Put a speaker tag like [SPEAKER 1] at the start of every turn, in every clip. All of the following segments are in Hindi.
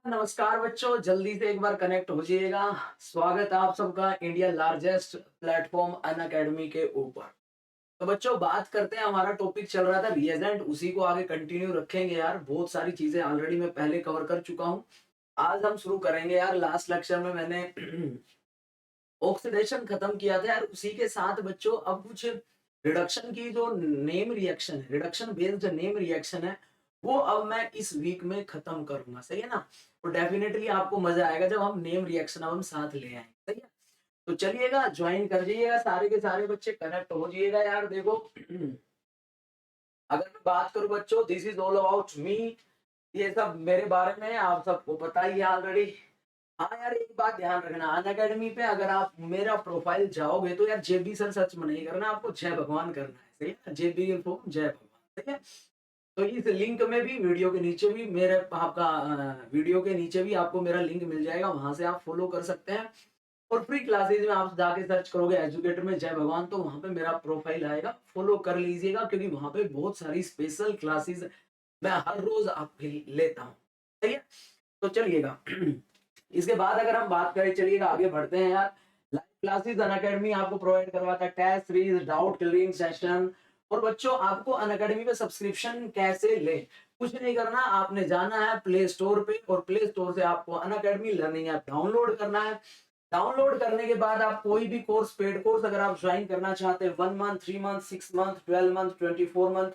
[SPEAKER 1] नमस्कार बच्चों, जल्दी से एक बार कनेक्ट हो जाइएगा। स्वागत है आप सबका इंडिया लार्जेस्ट प्लेटफॉर्म अनअकैडमी के ऊपर। तो बच्चों, बात करते हैं। हमारा टॉपिक चल रहा था रिएजेंट, उसी को आगे कंटिन्यू रखेंगे यार। बहुत सारी चीजें ऑलरेडी मैं पहले कवर कर चुका हूँ। आज हम शुरू करेंगे यार। लास्ट लेक्चर में मैंने ऑक्सीडेशन खत्म किया था यार। उसी के साथ बच्चों अब कुछ रिडक्शन की जो नेम रिएक्शन है, रिडक्शन बेस्ड नेम रिएक्शन है, वो अब मैं इस वीक में खत्म करूंगा। सही है ना? तो डेफिनेटली आपको मजा आएगा जब हम नेम रिएक्शन अब हम साथ ले आएंगे। सही है? तो चलिएगा, ज्वाइन कर जाइएगा। सारे के सारे बच्चे कनेक्ट हो जाइएगा यार। देखो अगर मैं बात करूं बच्चों, this is all about me. ये सब मेरे बारे में आप सबको पता ही है ऑलरेडी। हाँ यार, एक बात ध्यान रखना, अन अकेडमी पे अगर आप मेरा प्रोफाइल जाओगे तो यार जेबी सर सर्च में नहीं करना, आपको जय भगवान करना है। सही है? जेबी इन्फो जय भगवान। ठीक है? तो इस लिंक में भी, वीडियो के नीचे भी मेरे आपका वीडियो के नीचे भी आपको मेरा लिंक मिल जाएगा, वहां से आप फॉलो कर सकते हैं। और फ्री क्लासेज में आप जाके सर्च करोगे एजुकेटर में जय भगवान, तो वहां पे मेरा प्रोफाइल आएगा, फॉलो कर लीजिएगा, क्योंकि वहां पे बहुत सारी स्पेशल क्लासेस मैं हर रोज आपके लेता हूँ। सही है? तो चलिएगा इसके बाद अगर हम बात करें, चलिएगा आगे बढ़ते हैं यार। लाइव क्लासेस अनअकैडमी आपको प्रोवाइड करवाता है, test series, doubt clearing session. और बच्चों, आपको अनअकैडमी पे सब्सक्रिप्शन कैसे ले? कुछ नहीं करना, आपने जाना है प्ले स्टोर पे, और प्ले स्टोर से आपको अनअकैडमी लर्निंग ऐप डाउनलोड करना है। डाउनलोड करने के बाद आप कोई भी कोर्स, पेड कोर्स अगर आप ज्वाइन करना चाहते हैं, 1 month, 3 month, 6 month, 12 month, 24 month,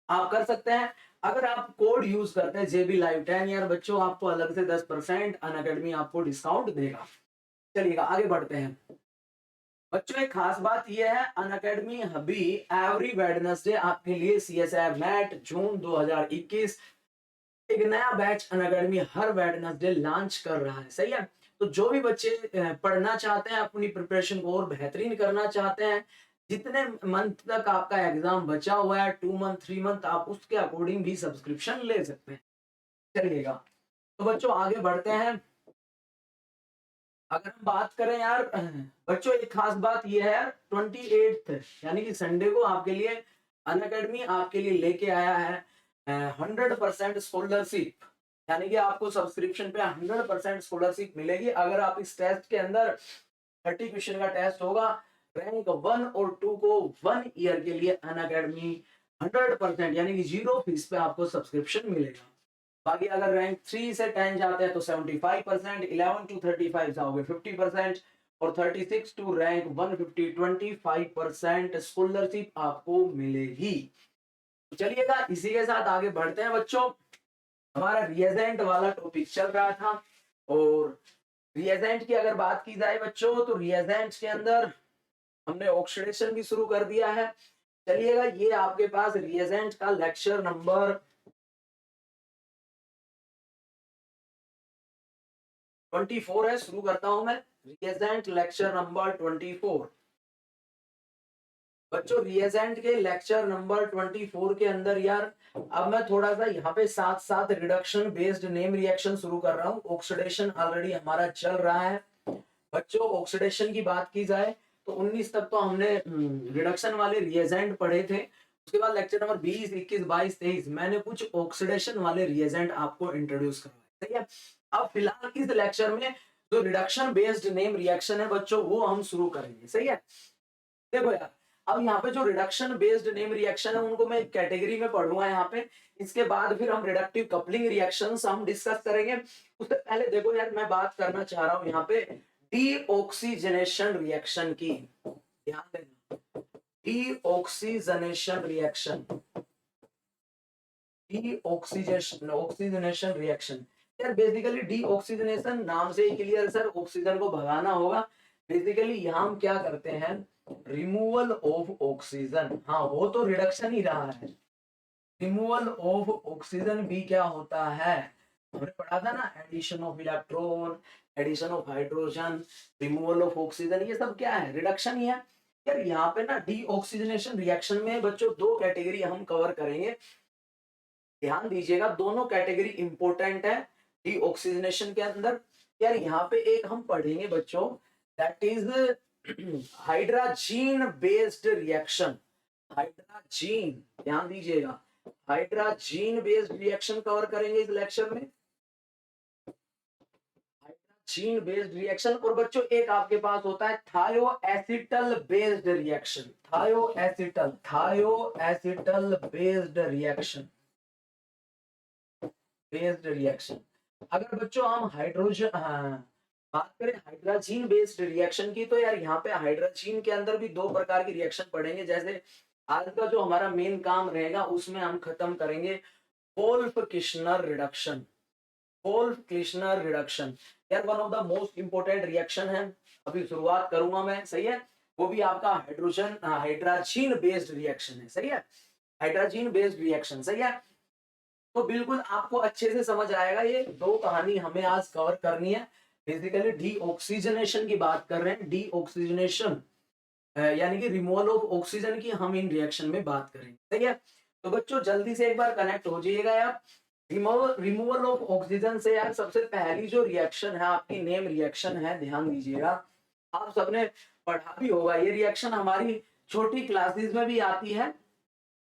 [SPEAKER 1] आप कर सकते हैं। अगर आप कोड यूज करते हैं जेबी लाइव 10 यार बच्चों, आपको अलग से 10% अनअकैडमी आपको डिस्काउंट देगा। चलिएगा आगे बढ़ते हैं बच्चों। एक खास बात यह है, अनअकैडमी अभी एवरी वेडनेसडे आपके लिए सीएसआई मैट जून 2021 एक नया बैच अनअकैडमी हर वेडनेसडे लॉन्च कर रहा है। सही है? तो जो भी बच्चे पढ़ना चाहते हैं, अपनी प्रिपरेशन को और बेहतरीन करना चाहते हैं, जितने मंथ तक आपका एग्जाम बचा हुआ है, 2 मंथ, 3 मंथ, आप उसके अकॉर्डिंग भी सब्सक्रिप्शन ले सकते हैं। चलिएगा, तो बच्चों आगे बढ़ते हैं। अगर हम बात करें यार बच्चों, एक खास बात यह है, 28th यानी कि संडे को आपके लिए अनअकैडमी आपके लिए लेके आया है 100% स्कॉलरशिप। यानी कि आपको सब्सक्रिप्शन पे 100% स्कॉलरशिप मिलेगी अगर आप इस टेस्ट के अंदर, 30 क्वेश्चन का टेस्ट होगा, रैंक 1 और 2 को 1 ईयर के लिए अनअकैडमी 100% यानी कि 0 फीस पे आपको सब्सक्रिप्शन मिलेगा। बाकी अगर रैंक 3 से 10 जाते हैं तो 75%, 11 to 35 जाओगे 50%, और 36 टू रैंक 150 25% स्कॉलरशिप आपको मिलेगी। तो चलिएगा इसी के साथ आगे बढ़ते हैं बच्चों। हमारा रिएजेंट वाला टॉपिक चल रहा था, और रिएजेंट की अगर बात की जाए बच्चों, तो रिएजेंट के अंदर हमने ऑक्सीडेशन भी शुरू कर दिया है। चलिएगा, ये आपके पास रिएजेंट का लेक्चर नंबर 24 है। शुरू करता हूं मैं, रिएजेंट लेक्चर नंबर 24। बच्चों, रिएजेंट के लेक्चर नंबर 24 के अंदर यार, अब मैं थोड़ा सा यहाँ पे साथ साथ रिडक्शन बेस्ड नेम रिएक्शन शुरू कर रहा हूँ। ऑक्सीडेशन ऑलरेडी हमारा चल रहा है बच्चों। ऑक्सीडेशन की बात की जाए तो 19 तक तो हमने रिडक्शन वाले रिएजेंट पढ़े थे। उसके बाद लेक्चर नंबर 20, 21, 22, 23 मैंने कुछ ऑक्सीडेशन वाले रिएजेंट आपको इंट्रोड्यूस करवाए। सही है? अब फिलहाल इस लेक्चर में जो रिडक्शन बेस्ड नेम रिएक्शन है बच्चों, वो हम शुरू करेंगे। सही है? देखो यार, अब यहाँ पे जो रिडक्शन बेस्ड नेम रिएक्शन है, उनको मैं कैटेगरी में पढ़ूंगा यहाँ पे। इसके बाद फिर हम रिडक्टिव कपलिंग रिएक्शंस हम डिस्कस करेंगे। उससे पहले देखो यार, मैं बात करना चाह रहा हूँ यहाँ पे डीऑक्सीजनेशन रिएक्शन की। ध्यान देना, deoxygenation reaction, deoxygenation oxygenation reaction. यार बेसिकली डीऑक्सीजनेशन नाम से ही क्लियर सर, ऑक्सीजन को भगाना होगा। बेसिकली यहाँ हम क्या करते हैं, रिमूवल ऑफ ऑक्सीजन। हाँ, वो तो रिडक्शन ही रहा है। रिमूवल ऑफ ऑक्सीजन भी क्या होता है, हमने पढ़ा था ना, addition of electron, addition of hydrogen, removal of oxygen, ये सब क्या है, रिडक्शन ही है। यार यहाँ पे ना डीऑक्सीजनेशन रिएक्शन में बच्चों दो कैटेगरी हम कवर करेंगे। ध्यान दीजिएगा, दोनों कैटेगरी इंपॉर्टेंट है डीऑक्सीजनेशन के अंदर। यार यहाँ पे एक हम पढ़ेंगे बच्चों, that is hydrazine based reaction. Hydrazine, ध्यान दीजिएगा, हाइड्राजीन बेस्ड रिएक्शन कवर करेंगे इस लेक्चर में। Hydrazine based reaction. और बच्चों एक आपके पास होता है थायोएसिटल बेस्ड रिएक्शन, थायोएसिटल बेस्ड रिएक्शन। अगर बच्चों हम हाइड्रोजन बात करें हाइड्रोजीन बेस्ड रिएक्शन की, तो यार यहाँ पे हाइड्रोजीन के अंदर भी दो प्रकार की रिएक्शन पढ़ेंगे। जैसे आज का जो हमारा मेन काम रहेगा उसमें हम खत्म करेंगे वोल्फ-किर्शनर रिडक्शन। वोल्फ-किर्शनर रिडक्शन यार one of the most important reaction है। अभी शुरुआत करूंगा मैं, सही है। वो भी आपका हाइड्रोजीन बेस्ड रिएक्शन है, सही है। हाइड्रोजीन बेस्ड रिएक्शन, सही है। तो बिल्कुल आपको अच्छे से समझ आएगा। ये दो कहानी हमें आज कवर करनी है। बेसिकली डीऑक्सीजनेशन की बात कर रहे हैं, डीऑक्सीजनेशन यानी कि रिमूवल ऑफ ऑक्सीजन की हम इन रिएक्शन में बात करेंगे, सही है। तो बच्चों जल्दी से एक बार कनेक्ट हो जाइएगा यार। रिमूवल ऑफ ऑक्सीजन से यार सबसे पहली जो रिएक्शन है आपकी नेम रिएक्शन है, ध्यान दीजिएगा। आप सबने पढ़ा भी होगा, ये रिएक्शन हमारी छोटी क्लासेस में भी आती है,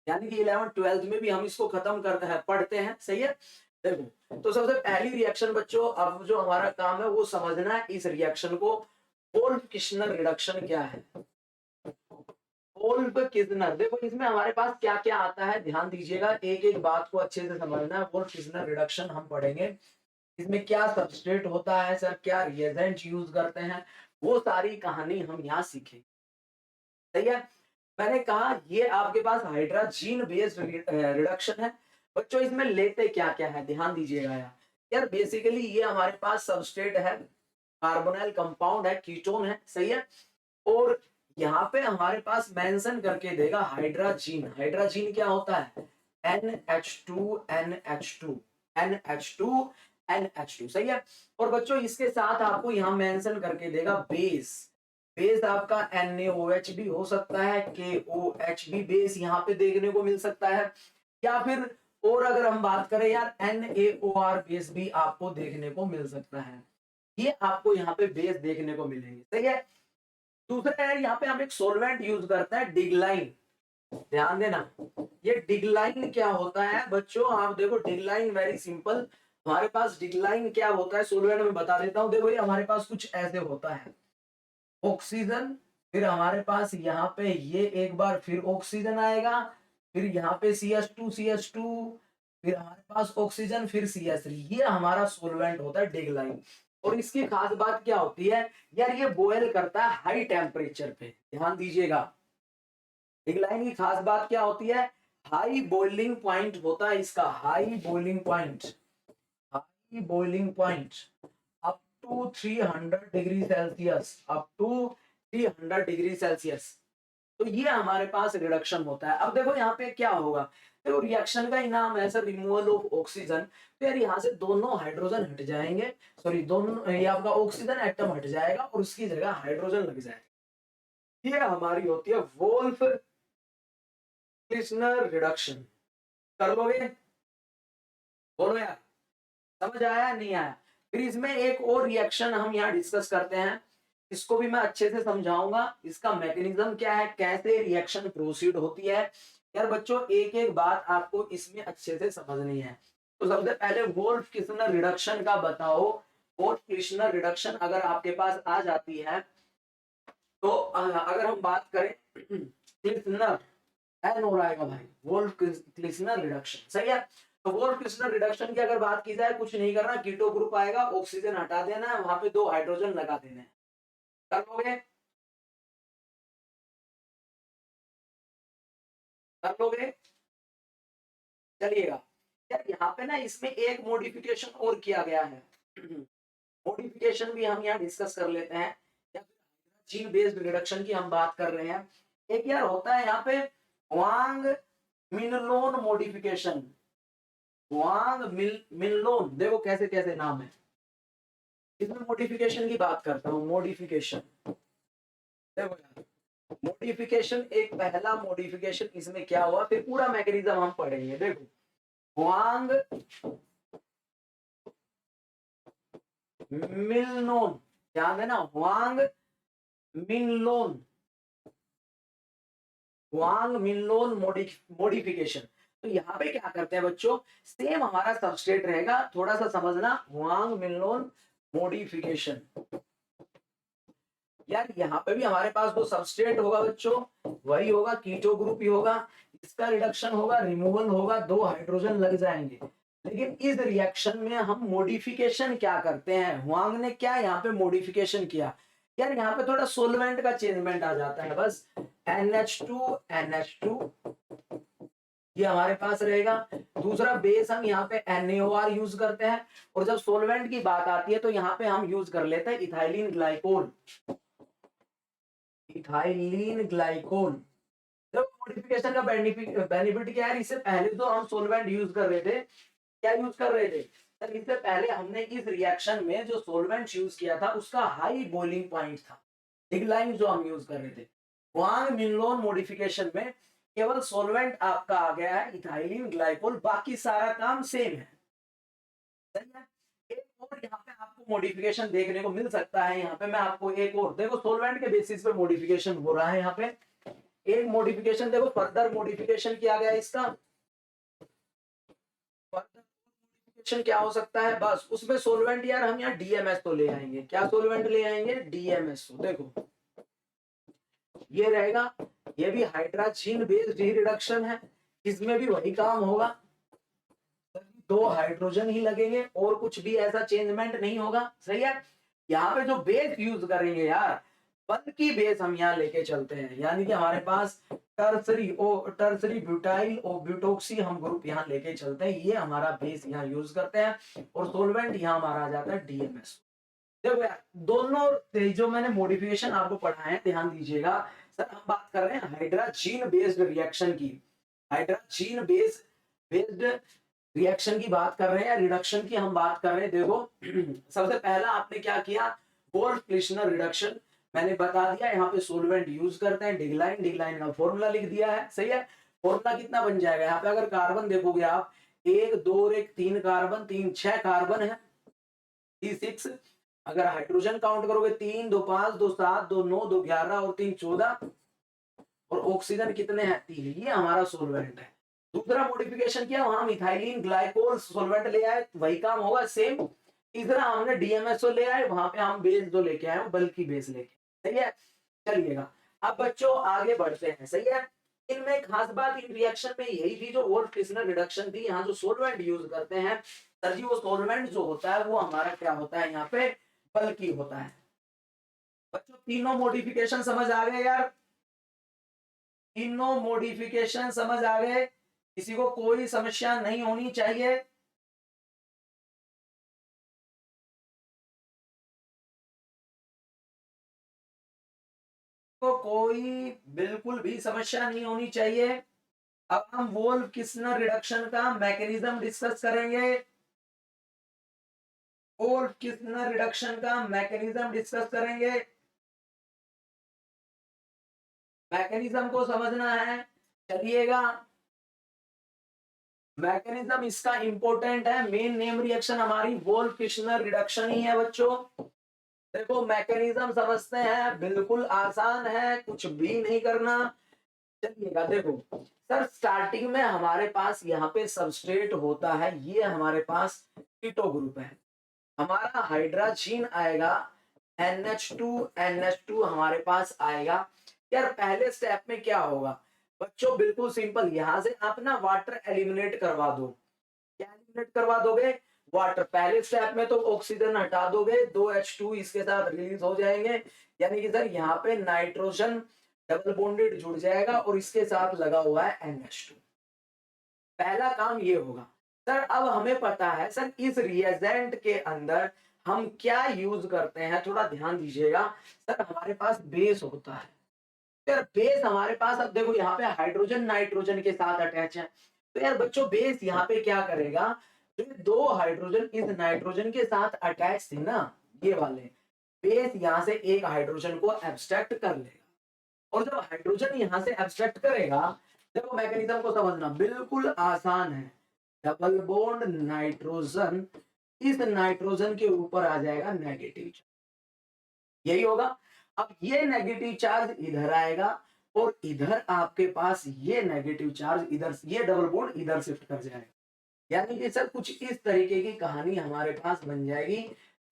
[SPEAKER 1] यानी कि 11th-12th में भी हम इसको खत्म करते हैं, पढ़ते हैं, सही है। देखो तो सबसे पहली रिएक्शन बच्चों, अब जो हमारा काम है वो समझना है इस रिएक्शन को। वोल्फ-किर्शनर रिडक्शन क्या है? वोल्फ-किर्शनर, देखो इसमें हमारे पास क्या क्या आता है, ध्यान दीजिएगा। एक एक बात को अच्छे से समझना है। वोल्फ-किर्शनर रिडक्शन हम पढ़ेंगे, इसमें क्या सबस्ट्रेट होता है सर, क्या रिएजेंट यूज करते हैं, वो सारी कहानी हम यहाँ सीखेंगे, सही है। मैंने कहा ये आपके पास हाइड्रोजीन बेस्ड रिडक्शन है। बच्चों इसमें लेते क्या क्या है, ध्यान दीजिएगा यार। बेसिकली ये हमारे पास सबस्ट्रेट है, कार्बोनाइल कंपाउंड है, कीटोन है, सही है। और यहाँ पे हमारे पास मेंशन करके देगा हाइड्रोजीन। हाइड्रोजीन क्या होता है? NH2 NH2 NH2 NH2, सही है। और बच्चों इसके साथ आपको यहाँ मेंशन करके देगा बेस। बेस आपका NaOH भी हो सकता है, KOH भी बेस यहाँ पे देखने को मिल सकता है, या फिर और अगर हम बात करें यार NaOR बेस भी आपको देखने को मिल सकता है। ये आपको यहाँ पे बेस देखने को मिलेंगे, सही है। दूसरा है यहाँ पे हम एक सोलवेंट यूज करते हैं, डिगलाइन। ध्यान देना, ये डिगलाइन क्या होता है बच्चों, आप देखो डिगलाइन वेरी सिंपल। हमारे पास डिगलाइन क्या होता है सोलवेंट में बता देता हूँ। देखो ये हमारे पास कुछ ऐसे होता है, ऑक्सीजन, फिर हमारे पास यहाँ पे ये एक बार फिर ऑक्सीजन आएगा, फिर यहाँ पे CH2 फिर हमारे पास ऑक्सीजन, फिर CH3। ये हमारा सोलवेंट होता है डिगलाइन। और इसकी खास बात क्या होती है यार, ये बॉयल करता है हाई टेम्परेचर पे, ध्यान दीजिएगा। डिगलाइन की खास बात क्या होती है? हाई बॉइलिंग पॉइंट होता है इसका, high boiling point, high boiling point up to 300 degree Celsius, up to 300 degree Celsius. तो ये हमारे पास रिडक्शन होता है। अब देखो यहाँ पे क्या होगा, देखो रिएक्शन का ही नाम है सर रिमूवल ऑफ ऑक्सीजन। तो यार यहाँ से दोनों हाइड्रोजन हट जाएंगे, सॉरी दोनों, ये आपका ऑक्सीजन एटम हट जाएगा और उसकी जगह हाइड्रोजन लग जाएगा। ये हमारी होती है वोल्फ किर्शनर रिडक्शन। कर लोगे? बोलो यार, समझ आया नहीं आया? फिर इसमें एक और रिएक्शन हम यहाँ डिस्कस करते हैं, इसको भी मैं अच्छे से समझाऊंगा। इसका मैकेनिज्म क्या है, कैसे रिएक्शन प्रोसीड होती है। यार बच्चों एक एक बात आपको इसमें अच्छे से समझनी है। तो सबसे पहले वोल्फ किर्शनर रिडक्शन का बताओ। वोल्फ किर्शनर रिडक्शन अगर आपके पास आ जाती है, तो अगर हम बात करें किर्शनर एन हो आएगा भाई, वोल्फ किर्शनर रिडक्शन, सही है। तो वोल्फ किर्शनर रिडक्शन की अगर बात की जाए, कुछ नहीं करना, कीटो ग्रुप आएगा, ऑक्सीजन हटा देना है, वहां पे दो हाइड्रोजन लगा देना है। कर लोगे? कर लोगे? चलिएगा यार, यहाँ पे ना इसमें एक मॉडिफिकेशन और किया गया है। मॉडिफिकेशन भी हम यहाँ डिस्कस कर लेते हैं, या फिर जीन बेस्ड रिडक्शन की हम बात कर रहे हैं। एक यार होता है यहाँ पे वांग मिनलोन मॉडिफिकेशन। वांग मिनलोन, देखो कैसे कैसे नाम है। इसमें मॉडिफिकेशन की बात करता हूँ, मॉडिफिकेशन। देखो यार मॉडिफिकेशन, एक पहला मॉडिफिकेशन इसमें क्या हुआ, फिर पूरा मैकेनिज्म हम पढ़ेंगे। देखो वांग मिलनोन, ध्यान देना, वांग मिनलोन, वांग मिनलोन मॉडिफिकेशन। तो यहाँ पे क्या करते हैं बच्चों, सेम हमारा सबस्ट्रेट रहेगा, थोड़ा सा समझना। वांग मिनलोन मॉडिफिकेशन। यार यहाँ पे भी हमारे पास जो सबस्ट्रेट होगा बच्चों वही होगा, कीटो ग्रुप ही होगा, इसका रिडक्शन होगा, रिमूवल होगा, 2 हाइड्रोजन लग जाएंगे। लेकिन इस रिएक्शन में हम मॉडिफिकेशन क्या करते हैं, हुआंग ने क्या यहाँ पे मॉडिफिकेशन किया, यार यहाँ पे थोड़ा सोलवेंट का चेंजमेंट आ जाता है बस। NH2 ये हमारे पास रहेगा। दूसरा बेस हम यहाँ पे NaOR यूज करते हैं, और जब सोलवेंट की बात आती है तो यहाँ पे हम यूज कर लेते हैं इथाइलिन ग्लाइकोल। इथाइलिन ग्लाइकोल जब मॉडिफिकेशन का बेनिफिट क्या है, इससे पहले तो हम सोलवेंट यूज कर रहे थे, क्या यूज कर रहे थे सर, इससे पहले हमने इस रिएक्शन में जो सोलवेंट यूज किया था उसका हाई बॉइलिंग पॉइंट था, डिग्लाइन जो हम यूज कर रहे थे। वांग मिनलोन मॉडिफिकेशन में केवल सोलवेंट आपका आ गया है इथाइलिन ग्लाइकोल, बाकी सारा काम सेम है। सही है। एक और यहाँ पे आपको मॉडिफिकेशन देखने को मिल सकता है, यहाँ पे मैं आपको एक और देखो सोलवेंट के बेसिस पे मॉडिफिकेशन हो रहा है। यहाँ पे एक मॉडिफिकेशन देखो, फर्दर मॉडिफिकेशन किया गया इसका। फर्दर मॉडिफिकेशन क्या हो सकता है, बस उसमें सोलवेंट यार हम यहाँ डीएमएस तो ले आएंगे, क्या सोलवेंट ले आएंगे, डीएमएस। देखो ये रहेगा, ये भी हाइड्रोजन बेस्ड रिडक्शन है, इसमें भी वही काम होगा, 2 हाइड्रोजन ही लगेंगे और कुछ भी ऐसा चेंजमेंट नहीं होगा। सही है। यहाँ पे जो बेस यूज करेंगे यार, बल्कि बेस हम यहाँ लेके चलते हैं, यानी कि हमारे पास टर्सरी ब्यूटाइल और ब्यूटोक्सी हम ग्रुप यहाँ लेके चलते हैं, ये हमारा बेस यहाँ यूज करते हैं, और सोलवेंट यहाँ हमारा आ जाता है डीएमएस। देखो यार दोनों जो मैंने मॉडिफिकेशन आपको पढ़ाए हैं ध्यान दीजिएगा। सर हम बात कर रहे हैं हाइड्रोजन बेस्ड रिएक्शन की, हाइड्रोजन बेस्ड रिएक्शन की बात कर रहे हैं, रिडक्शन की हम बात कर रहे हैं। देखो सबसे पहला आपने क्या किया, वोल्फ-क्लिश्नर रिडक्शन, मैंने बता दिया यहाँ पे सोलवेंट यूज करते हैं, डिग्लाइन, डिग्लाइन का फॉर्मूला लिख दिया है। सही है। फॉर्मूला कितना बन जाएगा, यहाँ पे अगर कार्बन देखोगे आप 1 2 और 1 3 कार्बन, 3 6 कार्बन है, C6। अगर हाइड्रोजन काउंट करोगे 3 2 5 2 7 2 9 2 11 और 3 14, और ऑक्सीजन कितने हैं, 3। ये हमारा सोलवेंट है। दूसरा मॉडिफिकेशन किया, वहां मिथाइलिन ग्लाइकोल सोलवेंट ले आए, वही काम होगा सेम। तीसरा हमने डीएमएसओ ले आए, वहां पे हम बेस जो लेके आए बल्कि बेस लेके। सही है। चलिएगा अब बच्चों आगे बढ़ते हैं। सही है। इनमें खास बात इन रिएक्शन में यही थी जो वोल्फ-क्लिश्नर रिडक्शन थी, यहाँ जो सोलवेंट यूज करते हैं सर जी, वो सोलवेंट जो होता है वो हमारा क्या होता है, यहाँ पे बल्कि होता है। बच्चों तीनों मॉडिफिकेशन समझ आ गए यार, तीनों मॉडिफिकेशन समझ आ गए, किसी को कोई समस्या नहीं होनी चाहिए। तो कोई बिल्कुल भी समस्या नहीं होनी चाहिए। अब हम वोल्फ-क्लिश्नर रिडक्शन का मैकेनिज्म डिस्कस करेंगे, वोल्फ-क्लिश्नर रिडक्शन का मैकेनिज्म डिस्कस करेंगे। मैकेनिज्म को समझना है, चलिएगा मैकेनिज्म इसका इंपॉर्टेंट है। मेन नेम रिएक्शन हमारी वोल्फ-क्लिश्नर रिडक्शन ही है बच्चों। देखो मैकेनिज्म समझते हैं, बिल्कुल आसान है, कुछ भी नहीं करना। चलिएगा देखो सर, स्टार्टिंग में हमारे पास यहाँ पे सबस्ट्रेट होता है, ये हमारे पास कीटो ग्रुप है, हमारा हाइड्रोजन आएगा, NH2 हमारे पास आएगा। यार पहले स्टेप में क्या होगा बच्चों, बिल्कुल सिंपल, यहां से आप ना वाटर एलिमिनेट करवा दो। क्या एलिमिनेट करवा दोगे, वाटर। पहले स्टेप में तो ऑक्सीजन हटा दोगे, 2H2 इसके साथ रिलीज हो जाएंगे, यानी कि सर यहाँ पे नाइट्रोजन डबल बॉन्डेड जुड़ जाएगा और इसके साथ लगा हुआ है NH2। पहला काम ये होगा। सर अब हमें पता है सर इस रिएजेंट के अंदर हम क्या यूज करते हैं, थोड़ा ध्यान दीजिएगा। सर हमारे पास बेस होता है, यार बेस हमारे पास, अब देखो यहाँ पे हाइड्रोजन नाइट्रोजन के साथ अटैच है, तो यार बच्चों बेस यहाँ पे क्या करेगा, जो 2 हाइड्रोजन इस नाइट्रोजन के साथ अटैच थे ना, ये वाले बेस यहाँ से एक हाइड्रोजन को एब्स्ट्रैक्ट कर लेगा, और जब हाइड्रोजन यहाँ से एब्स्ट्रैक्ट करेगा, देखो मैकेनिज्म को समझना बिल्कुल आसान है, डबल बॉन्ड नाइट्रोजन इस नाइट्रोजन के ऊपर आ जाएगा नेगेटिव, यही होगा। अब ये नेगेटिव चार्ज इधर आएगा और इधर आपके पास ये नेगेटिव चार्ज इधर, ये डबल बॉन्ड इधर शिफ्ट कर जाएगा, यानी कि सर कुछ इस तरीके की कहानी हमारे पास बन जाएगी।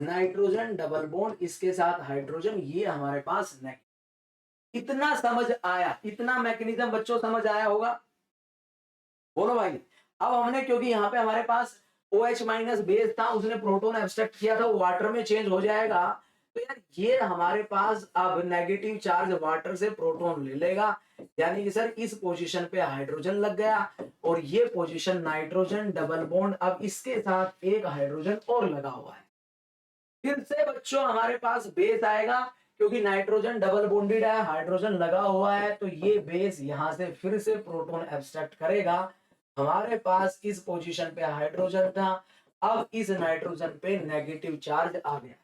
[SPEAKER 1] नाइट्रोजन डबल बॉन्ड, इसके साथ हाइड्रोजन, ये हमारे पास नेगेटिव। इतना समझ आया, इतना मैकेनिज्म बच्चों समझ आया होगा, बोलो भाई। अब हमने, क्योंकि यहाँ पे हमारे पास OH माइनस बेस था, उसने प्रोटोन एब्स्ट्रैक्ट किया था, वो वाटर में चेंज हो जाएगा, तो यार ये हमारे पास अब नेगेटिव चार्ज वाटर से प्रोटोन ले लेगा, यानी कि सर इस पोजीशन पे हाइड्रोजन लग गया, और ये पोजीशन नाइट्रोजन डबल बॉन्ड, अब इसके साथ एक हाइड्रोजन और लगा हुआ है। फिर से बच्चों हमारे पास बेस आएगा, क्योंकि नाइट्रोजन डबल बॉन्डेड है, हाइड्रोजन लगा हुआ है, तो ये बेस यहां से फिर से प्रोटोन एब्स्ट्रैक्ट करेगा। हमारे पास इस पोजीशन पे हाइड्रोजन था, अब इस नाइट्रोजन पे नेगेटिव चार्ज आ गया।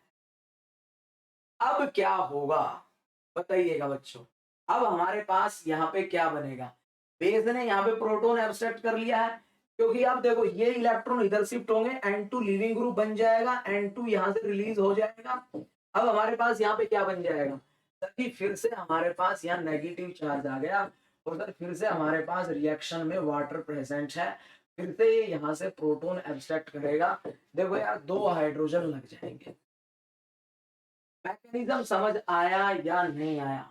[SPEAKER 1] अब क्या होगा बताइएगा बच्चों। अब हमारे पास यहाँ पे क्या बनेगा, बेस ने यहाँ पे प्रोटोन एब्स्ट्रैक्ट कर लिया है, क्योंकि अब देखो ये इलेक्ट्रॉन इधर शिफ्ट होंगे, N2 लीविंग ग्रुप बन जाएगा, N2 यहाँ से रिलीज हो जाएगा। अब हमारे पास यहाँ पे क्या बन जाएगा, सर फिर से हमारे पास यहाँ नेगेटिव चार्ज आ गया, और सर फिर से हमारे पास रिएक्शन में वाटर प्रेजेंट है, फिर से ये यहाँ से प्रोटोन एब्स्ट्रैक्ट करेगा। देखो यार 2 हाइड्रोजन लग जाएंगे। मैकेनिज्म समझ आया या नहीं आया?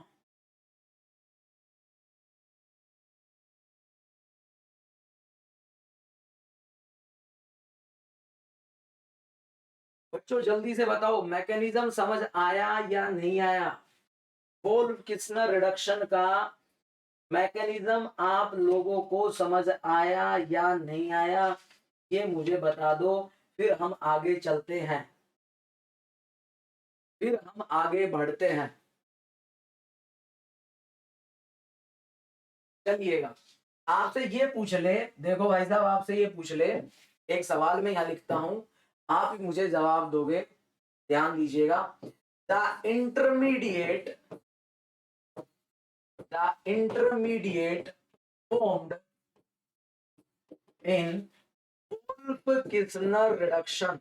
[SPEAKER 1] बच्चों जल्दी से बताओ, मैकेनिज्म समझ आया या नहीं आया? वोल्फ किस्नर रिडक्शन का मैकेनिज्म आप लोगों को समझ आया या नहीं आया, ये मुझे बता दो, फिर हम आगे चलते हैं, फिर हम आगे बढ़ते हैं। चलिएगा, आपसे ये पूछ ले, देखो भाई साहब आपसे ये पूछ ले, एक सवाल में यहां लिखता हूं, आप मुझे जवाब दोगे, ध्यान दीजिएगा। The intermediate formed in Wolff-Kissner reduction,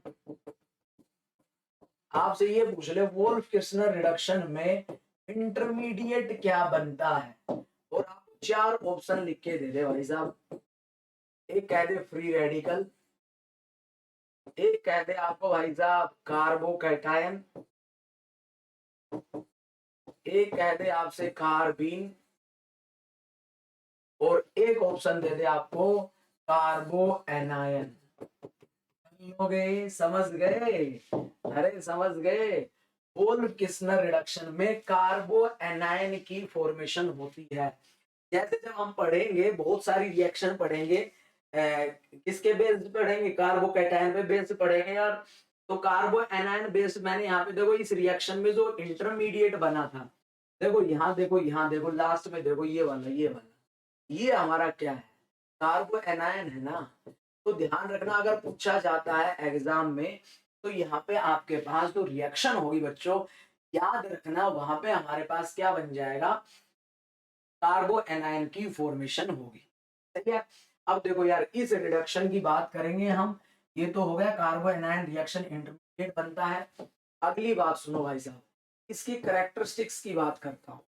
[SPEAKER 1] आपसे ये पूछ ले वोल्फ किस्नर रिडक्शन में इंटरमीडिएट क्या बनता है, और आपको 4 ऑप्शन लिख के दे दे भाई साहब। एक कह दे फ्री रेडिकल, एक कह दे आपको भाई साहब कार्बोकैटायन, एक कह दे आपसे कार्बीन, और एक ऑप्शन दे दे आपको कार्बो एनायन। हो गए, समझ गए? अरे समझ गए। वोल्फ किस्नर रिडक्शन में कार्बो एनायन की फॉर्मेशन होती है। जैसे जब हम पढ़ेंगे बहुत सारी रिएक्शन पढ़ेंगे, किसके बेस पढ़ेंगे, कार्बोकैटायन पे बेस पढ़ेंगे यार, तो कार्बो एनायन बेस, मैंने यहाँ पे देखो इस रिएक्शन में जो इंटरमीडिएट बना था, देखो यहाँ देखो लास्ट में देखो ये हमारा क्या है, कार्बो एनायन है ना। तो ध्यान रखना, अगर पूछा जाता है एग्जाम में, तो यहाँ पे आपके पास जो रिएक्शन होगी बच्चों, याद रखना वहां पे हमारे पास क्या बन जाएगा, कार्बो एनायन की फॉर्मेशन होगी। ठीक है, अब देखो यार इस रिडक्शन की बात करेंगे हम, ये तो हो गया कार्बो एनायन रिएक्शन इंटरमीडिएट बनता है। अगली बात सुनो भाई साहब, इसकी करेक्टरिस्टिक्स की बात करता हूँ,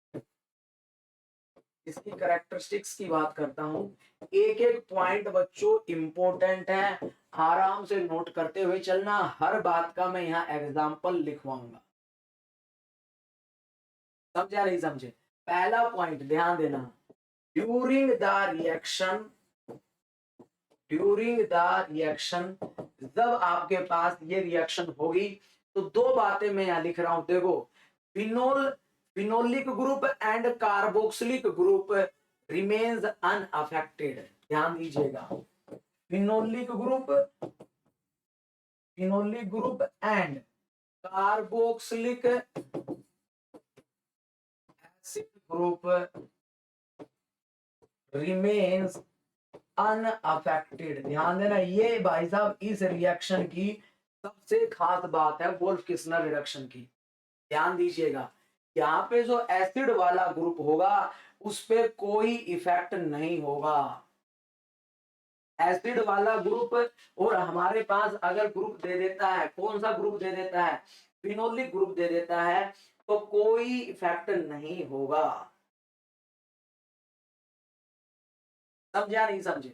[SPEAKER 1] इसकी करेक्टरिस्टिक्स की बात करता हूँ। एक एक पॉइंट बच्चों इंपॉर्टेंट है, आराम से नोट करते हुए चलना, हर बात का मैं यहाँ एग्जाम्पल लिखवाऊंगा। समझा नहीं समझे? पहला पॉइंट ध्यान देना, during the reaction, during the reaction, जब आपके पास ये रिएक्शन होगी, तो 2 बातें मैं यहाँ लिख रहा हूं, देखो phenol, phenolic group and carboxylic group remains unaffected. ध्यान दीजिएगा, phenolic group, phenolic group and carboxylic acid group remains unaffected. ध्यान देना, ये भाई साहब इस रिएक्शन की सबसे खास बात है, वोल्फ किस्नर रिडक्शन की। ध्यान दीजिएगा, यहाँ पे जो एसिड वाला ग्रुप होगा उस पे कोई इफेक्ट नहीं होगा, एसिड वाला ग्रुप। और हमारे पास अगर ग्रुप दे देता है, कौन सा ग्रुप दे देता है, फिनोलिक ग्रुप दे देता है, तो कोई इफेक्ट नहीं होगा। समझा नहीं समझे?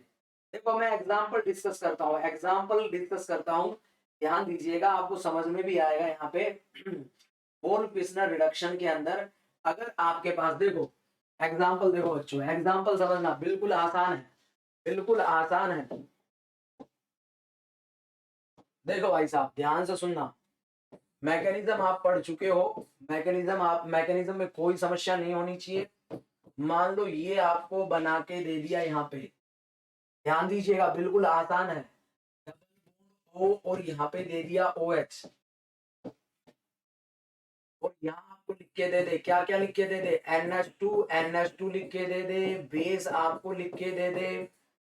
[SPEAKER 1] देखो मैं एग्जांपल डिस्कस करता हूँ, एग्जांपल डिस्कस करता हूँ। ध्यान दीजिएगा, आपको समझ में भी आएगा यहाँ पे। वोल्फ किस्नर रिडक्शन के अंदर अगर आपके पास देखो एग्जाम्पल, देखो बच्चों एग्जाम्पल समझना बिल्कुल आसान है, बिल्कुल आसान है। देखो भाई साहब ध्यान से सुनना, मैकेनिज्म आप पढ़ चुके हो, मैकेनिज्म में कोई समस्या नहीं होनी चाहिए। मान लो ये आपको बना के दे दिया यहाँ पे, ध्यान दीजिएगा बिल्कुल आसान है। ओ और यहाँ पे दे दिया OH, और यहाँ आपको लिख के दे दे, क्या क्या लिख के दे दे, NH2 लिख के दे दे, बेस आपको लिख के दे दे,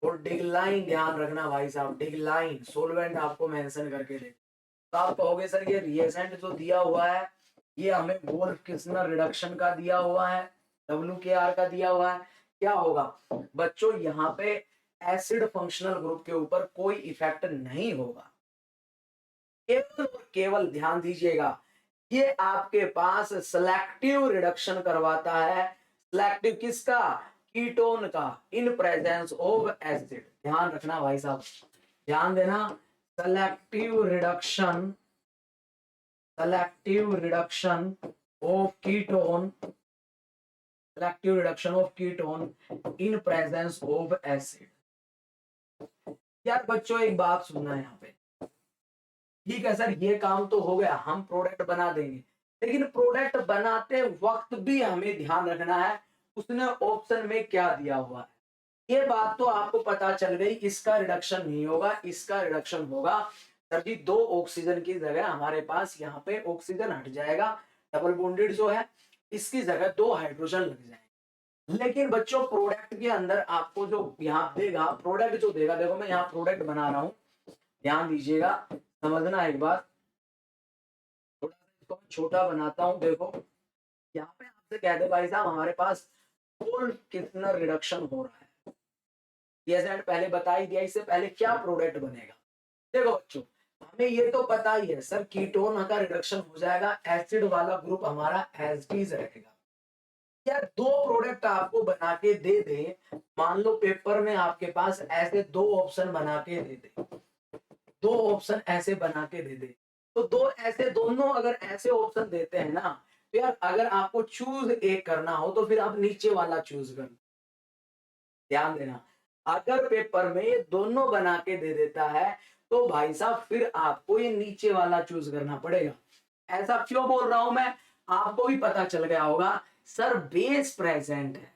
[SPEAKER 1] और डिगलाइन ध्यान रखना भाई साहब, डिगलाइन सोलवेंट आपको मेंशन करके दे। तो आप कहोगे सर ये रिएजेंट जो दिया हुआ है ये हमें वोल्फ किस्नर रिडक्शन का दिया हुआ है, WKR का दिया हुआ है, क्या होगा बच्चों यहाँ पे एसिड फंक्शनल ग्रुप के ऊपर कोई इफेक्ट नहीं होगा। केवल और केवल ध्यान दीजिएगा ये आपके पास सिलेक्टिव रिडक्शन करवाता है। सिलेक्टिव किसका, कीटोन का, इन प्रेजेंस ऑफ एसिड। ध्यान रखना भाई साहब, ध्यान देना, selective reduction, selective reduction of ketone, selective reduction of ketone in presence of acid. यार बच्चों एक बात सुनना है यहाँ पे, ठीक है सर ये काम तो हो गया, हम प्रोडक्ट बना देंगे, लेकिन प्रोडक्ट बनाते वक्त भी हमें ध्यान रखना है उसने ऑप्शन में क्या दिया हुआ है। ये बात तो आपको पता चल गई, इसका रिडक्शन नहीं होगा, इसका रिडक्शन होगा। सर जी 2 ऑक्सीजन की जगह हमारे पास यहाँ पे ऑक्सीजन हट जाएगा, डबल बॉन्डेड जो है इसकी जगह 2 हाइड्रोजन लग जाएंगे। लेकिन बच्चों प्रोडक्ट के अंदर आपको जो यहाँ देगा, प्रोडक्ट जो देगा, देखो मैं यहाँ प्रोडक्ट बना रहा हूँ, ध्यान दीजिएगा, समझना एक बार, थोड़ा सा इसको मैं छोटा बनाता हूँ। देखो यहाँ पे आपसे कह दे भाई साहब हमारे पास वोल्फ किस्नर रिडक्शन हो रहा है, ये पहले बता ही दिया, इससे पहले क्या प्रोडक्ट बनेगा। देखो बच्चों हमें ये तो पता ही है सर कीटोन का रिडक्शन हो जाएगा, एसिड वाला ग्रुप हमारा एस्टीज रहेगा। यार 2 प्रोडक्ट आपको बना के दे दे, मान लो पेपर में आपके पास ऐसे 2 ऑप्शन बना के दे दे, 2 ऑप्शन ऐसे बना के दे दे, तो 2 ऐसे, दोनों अगर ऐसे ऑप्शन देते हैं ना, तो यार अगर आपको चूज एक करना हो तो फिर आप नीचे वाला चूज करना। ध्यान देना, अगर पेपर में ये दोनों बना के दे देता है तो भाई साहब फिर आपको ये नीचे वाला चूज करना पड़ेगा। ऐसा क्यों बोल रहा हूं मैं, आपको भी पता चल गया होगा सर बेस प्रेजेंट है,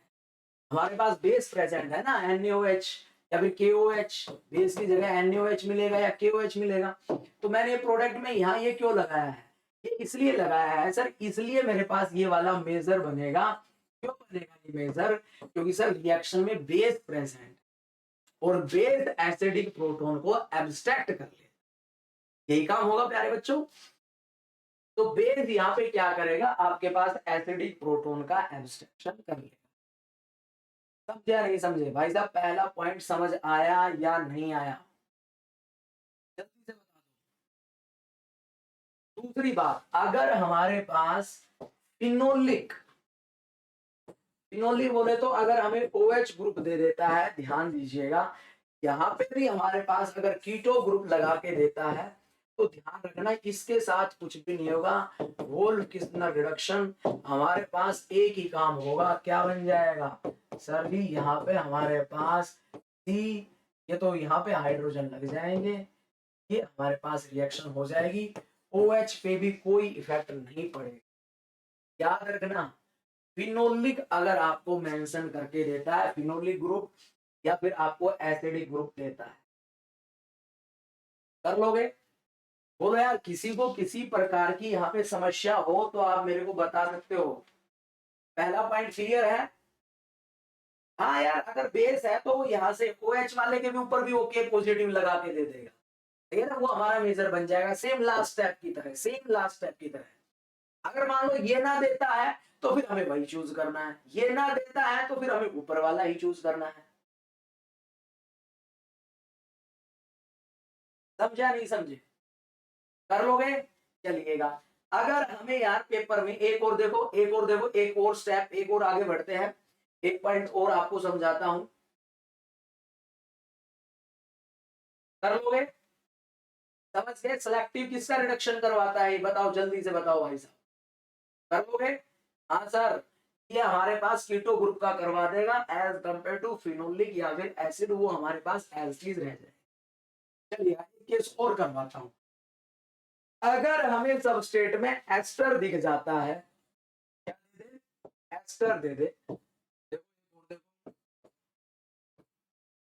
[SPEAKER 1] हमारे पास बेस प्रेजेंट है ना NaOH या फिर KOH, बेस की जगह NaOH मिलेगा या KOH मिलेगा। तो मैंने प्रोडक्ट में यहाँ ये क्यों लगाया है, ये इसलिए लगाया है सर, इसलिए मेरे पास ये वाला मेजर बनेगा। क्यों बनेगा ये मेजर, क्योंकि सर रिएक्शन में बेस प्रेजेंट और बेस एसिडिक प्रोटोन को एब्स्ट्रैक्ट कर ले, यही काम होगा प्यारे बच्चों। तो बेस यहाँ पे क्या करेगा, आपके पास एसिडिक प्रोटोन का एब्स्ट्रैक्शन कर लेगा। समझे या नहीं समझे भाई साहब, पहला पॉइंट समझ आया या नहीं आया, जल्दी से बता दो। दूसरी बात, अगर हमारे पास फिनोलिक, फिनोलिक बोले तो अगर हमें OH ग्रुप दे देता है, ध्यान दीजिएगा यहाँ पे भी हमारे पास अगर कीटो ग्रुप लगा के देता है तो ध्यान रखना इसके साथ कुछ भी नहीं होगा, वोल्फ किस्नर रिडक्शन हमारे पास एक ही काम होगा, क्या बन जाएगा सर जी, यहाँ पे हमारे पास C, ये तो यहाँ पे हाइड्रोजन लग जाएंगे, ये हमारे पास रिएक्शन हो जाएगी, OH पे भी कोई इफेक्ट नहीं पड़ेगा। याद रखना फिनोलिक अगर आपको मेंशन करके देता है, फिनोलिक ग्रुप या फिर आपको एसिडिक ग्रुप देता है, कर लोगे। बोलो यार किसी को किसी प्रकार की यहाँ पे समस्या हो तो आप मेरे को बता सकते हो। पहला पॉइंट क्लियर है। हाँ यार अगर बेस है तो यहाँ से OH वाले के भी ऊपर भी ओके पॉजिटिव लगा के दे देगा, ठीक है ना, वो हमारा मेजर बन जाएगा, सेम लास्ट स्टेप की तरह, सेम लास्ट स्टेप की तरह। अगर मान लो ये ना देता है तो फिर हमें वही चूज करना है, ये ना देता है तो फिर हमें ऊपर वाला ही चूज करना है। समझा नहीं समझे, कर लोगे, चलिएगा। अगर हमें यार पेपर में एक और देखो, एक और देखो, एक और स्टेप, एक और आगे बढ़ते हैं, एक पॉइंट और आपको समझाता हूं, कर लोगे। समझ गए? सेलेक्टिव किसका रिडक्शन करवाता है, बताओ जल्दी से बताओ भाई साहब, कर लोगे? हाँ सर, ये हमारे पास कीटो ग्रुप का करवा देगा एज कंपेयर टू फिनोलिक या फिर एसिड, वो हमारे पास एल्कीज रह जाए। चलिए एक केस और करवाता हूं। अगर हमें सबस्टेट में एस्टर दिख जाता है, क्या दे दे, एस्टर दे दे, देखो देखो,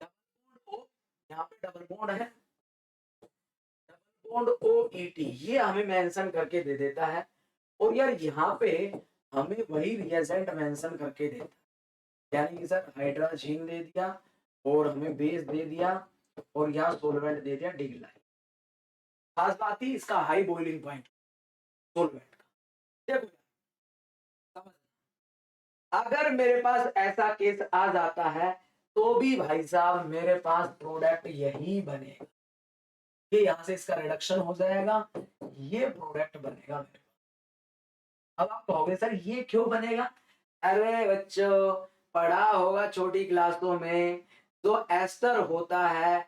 [SPEAKER 1] डबल बॉन्ड ओ, यहाँ पे डबल बॉन्ड है, double bond O E T, ये हमें मेंशन करके दे देता है। और यार यहाँ पे हमें वही रिएजेंट मेंशन करके देता है, यानी कि सर हाइड्रोजन दे दिया और हमें बेस दे दिया और यहाँ सोलवेंट दे दिया डिग्लाइट। खास बात ही इसका हाई बॉइलिंग पॉइंट सोलवेंट का। देखो समझ, अगर मेरे पास ऐसा केस आ जाता है तो भी भाई साहब मेरे पास प्रोडक्ट यही बनेगा, ये यहां से इसका रिडक्शन हो जाएगा, ये प्रोडक्ट बनेगा मेरे। अब आप कहोगे सर ये क्यों बनेगा? अरे बच्चों, पढ़ा होगा छोटी क्लासों में, जो एस्टर होता है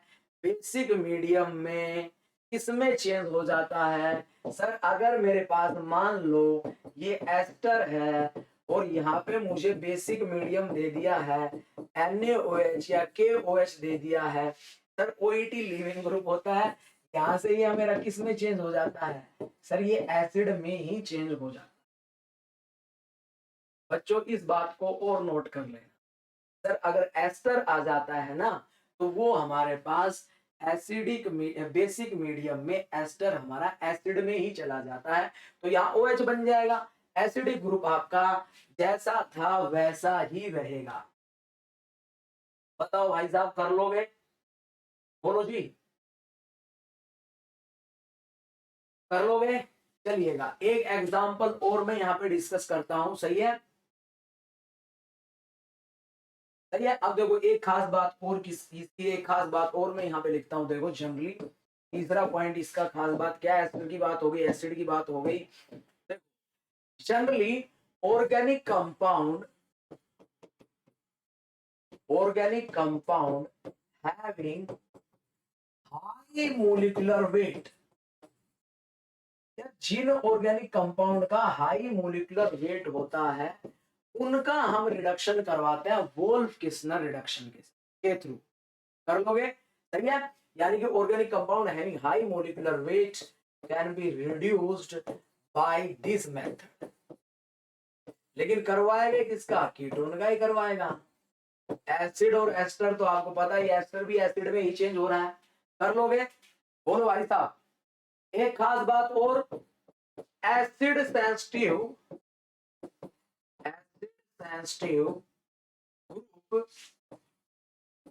[SPEAKER 1] बेसिक मीडियम में किसमें चेंज हो जाता है? सर अगर मेरे पास मान लो ये एस्टर है और यहाँ पे मुझे बेसिक मीडियम दे दिया है NaOH या KOH दे दिया है, सर OET लिविंग ग्रुप होता है, यहाँ से ये मेरा किस में चेंज हो जाता है? सर ये एसिड में ही चेंज हो जाता है। बच्चों इस बात को और नोट कर लेना, सर अगर एस्टर आ जाता है ना तो वो हमारे पास एसिडिक बेसिक मीडियम में एस्टर हमारा एसिड में ही चला जाता है, तो यहाँ OH बन जाएगा, एसिडिक ग्रुप आपका जैसा था वैसा ही रहेगा। बताओ भाई साहब कर लोगे? बोलो जी, कर लोगे? चलिएगा एक एग्जांपल और मैं यहाँ पे डिस्कस करता हूं, सही है? सही है। अब देखो एक खास बात और, इसकी एक खास बात और मैं यहाँ पे लिखता हूँ, देखो जनरली तीसरा पॉइंट इसका खास बात क्या है, एसिड की बात हो गई, एसिड की बात हो गई। Generally organic compound, organic compound having high molecular weight, जिन ऑर्गेनिक कंपाउंड का हाई मोलिकुलर वेट होता है उनका हम रिडक्शन करवाते हैं वोल्फ किस्नर रिडक्शन के थ्रू। कर लोगे? सही है। यानी कि organic compound having high molecular weight can be reduced by this method. लेकिन करवाएगा किसका? कीटोन का ही करवाएगा। एसिड और एस्टर तो आपको पता ही, एस्टर भी एसिड में ही चेंज हो रहा है। कर लोगे? बोलो भाई साहब। एक खास बात और, acid sensitive, acid sensitive group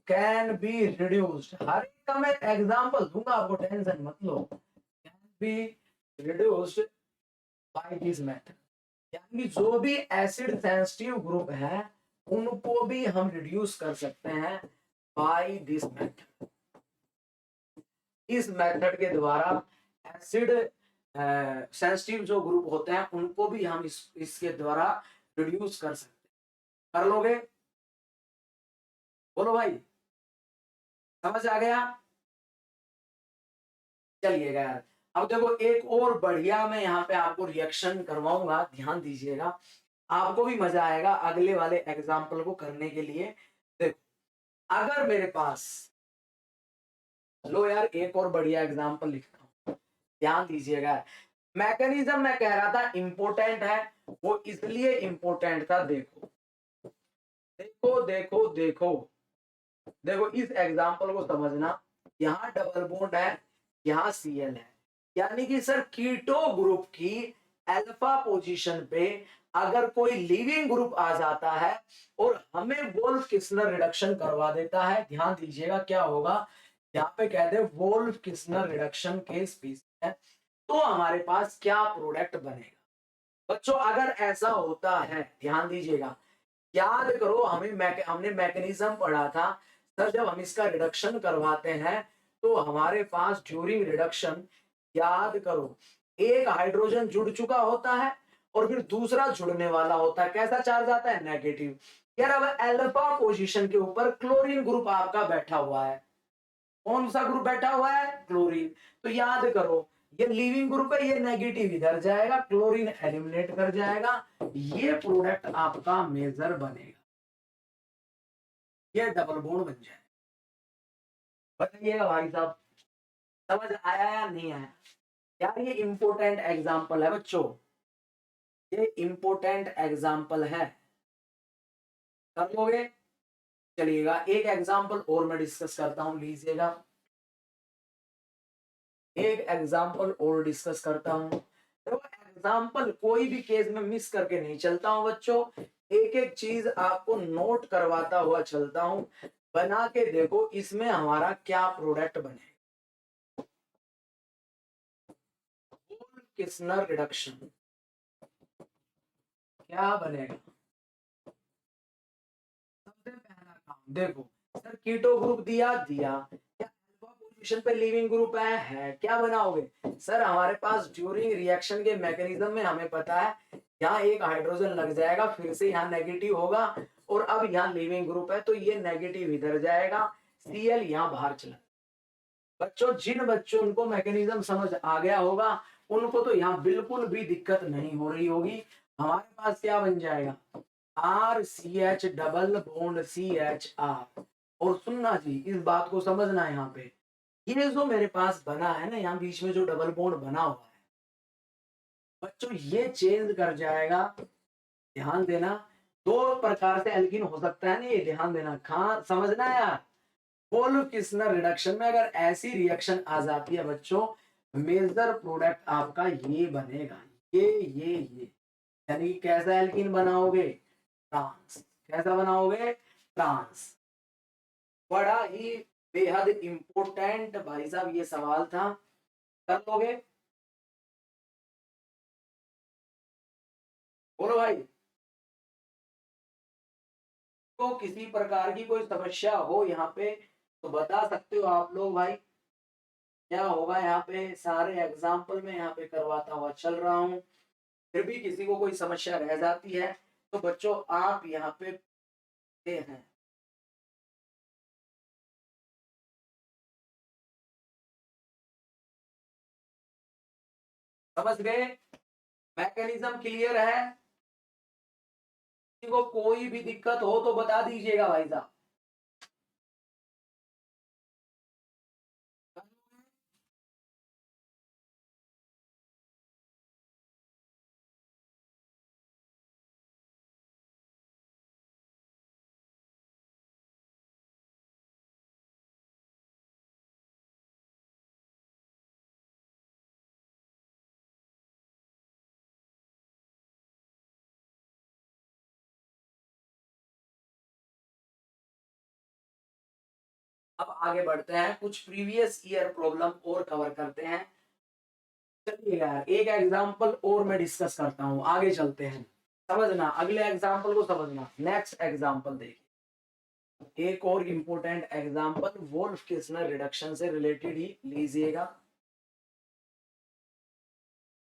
[SPEAKER 1] can be reduced, हर एक का मैं एग्जांपल दूंगा आपको, टेंशन मत लो, can be reduced by this method. यानी जो भी एसिड सेंसिटिव ग्रुप है उनको भी हम रिड्यूस कर सकते हैं बाय दिस मेथड। इस मेथड के द्वारा एसिड सेंसिटिव जो ग्रुप होते हैं उनको भी हम इसके द्वारा रिड्यूस कर सकते हैं। कर लोगे? बोलो भाई, समझ आ गया? चलिएगा यार, अब देखो एक और बढ़िया मैं यहाँ पे आपको रिएक्शन करवाऊंगा, ध्यान दीजिएगा, आपको भी मजा आएगा अगले वाले एग्जाम्पल को करने के लिए। देखो अगर मेरे पास, लो यार एक और बढ़िया एग्जाम्पल लिखता हूँ, ध्यान दीजिएगा। मैकेनिज्म मैं कह रहा था इंपॉर्टेंट है, वो इसलिए इंपॉर्टेंट था, देखो देखो देखो देखो देखो इस एग्जाम्पल को समझना, यहाँ डबल बॉन्ड है, यहाँ Cl है, यानी कि सर कीटो ग्रुप की अल्फा पोजीशन पे अगर कोई लिविंग ग्रुप आ जाता है और हमें वोल्फ किस्नर रिडक्शन करवा देता है, ध्यान दीजिएगा क्या होगा, यहाँ पे कह दे वोल्फ किस्नर रिडक्शन के स्पीसीज है, तो हमारे पास क्या प्रोडक्ट बनेगा? बच्चों अगर ऐसा होता है, ध्यान दीजिएगा, याद करो हमने मैकेनिज्म पढ़ा था सर, जब हम इसका रिडक्शन करवाते हैं तो हमारे पास ड्यूरिंग रिडक्शन, याद करो, एक हाइड्रोजन जुड़ चुका होता है और फिर दूसरा जुड़ने वाला होता है, कैसा चार्ज आता है? नेगेटिव। यार अब अल्फा पोजीशन के ऊपर क्लोरीन ग्रुप आपका बैठा हुआ है, कौन सा ग्रुप बैठा हुआ है? क्लोरीन। तो याद करो, ये लीविंग ग्रुप है, ये नेगेटिव इधर जाएगा, क्लोरीन एलिमिनेट कर जाएगा, ये प्रोडक्ट आपका मेजर बनेगा, ये डबल बॉन्ड बन जाएगा। बताइएगा भाई साहब, समझ आया या नहीं आया? यार ये इंपॉर्टेंट एग्जाम्पल है बच्चों, ये इंपॉर्टेंट एग्जाम्पल है, कर लोगे? चलिएगा एक एग्जाम्पल और मैं डिस्कस करता हूं, लीजिएगा एक एग्जाम्पल और डिस्कस करता हूं। देखो एग्जाम्पल कोई भी केस में मिस करके नहीं चलता हूं बच्चों, एक एक चीज आपको नोट करवाता हुआ चलता हूं। बना के देखो इसमें हमारा क्या प्रोडक्ट बने। किस्नर रिडक्शन क्या बनेगा? सबसे पहला काम देखो सर, कीटो ग्रुप दिया दिया, क्या अल्फा पोजीशन पे लिविंग ग्रुप है, क्या बनाओगे सर? हमारे पास ड्यूरिंग रिएक्शन के मैकेनिज्म में हमें पता है यहाँ एक हाइड्रोजन लग जाएगा, फिर से यहाँ नेगेटिव होगा, और अब यहाँ लिविंग ग्रुप है तो ये नेगेटिव इधर जाएगा, Cl यहाँ बाहर चला। बच्चों जिन बच्चों उनको मैकेनिज्म समझ आ गया होगा उनको तो यहाँ बिल्कुल भी दिक्कत नहीं हो रही होगी। हमारे पास क्या बन जाएगा? RCH double bond CHR। और सुनना जी, इस बात को समझना है, यहाँ पे ये जो मेरे पास बना है ना, यहाँ बीच में जो डबल बॉन्ड बना हुआ है बच्चों, ये चेंज कर जाएगा। ध्यान देना, दो प्रकार से एल्कीन हो सकता है ना, ये ध्यान देना, खा समझना यार। वोल्फ-किस्नर रिडक्शन में अगर ऐसी रिएक्शन आ जाती है बच्चों, मेजर प्रोडक्ट आपका ये बनेगा, ये यानी कि कैसा एल्कीन बनाओगे? ट्रांस। कैसा बनाओगे? ट्रांस। बड़ा ही बेहद इंपॉर्टेंट भाई साहब ये सवाल था, कर लोगे? बोलो भाई। तो किसी प्रकार की कोई समस्या हो यहाँ पे तो बता सकते हो आप लोग भाई। क्या होगा यहाँ पे, सारे एग्जाम्पल में यहाँ पे करवाता हुआ चल रहा हूँ, फिर भी किसी को कोई समस्या रह जाती है तो बच्चों आप यहाँ पे हैं। समझ गए? मैकेनिज्म क्लियर है? किसी को कोई भी दिक्कत हो तो बता दीजिएगा भाई साहब। अब आगे बढ़ते हैं, कुछ प्रीवियस ईयर प्रॉब्लम और कवर करते हैं। चलिए यार एक एग्जांपल और मैं डिस्कस करता हूं, आगे चलते हैं। समझना, अगले एग्जांपल को समझना, नेक्स्ट एग्जांपल देखिए, एक और इंपॉर्टेंट एग्जांपल वोल्फ-किस्नर रिडक्शन से रिलेटेड ही लीजिएगा।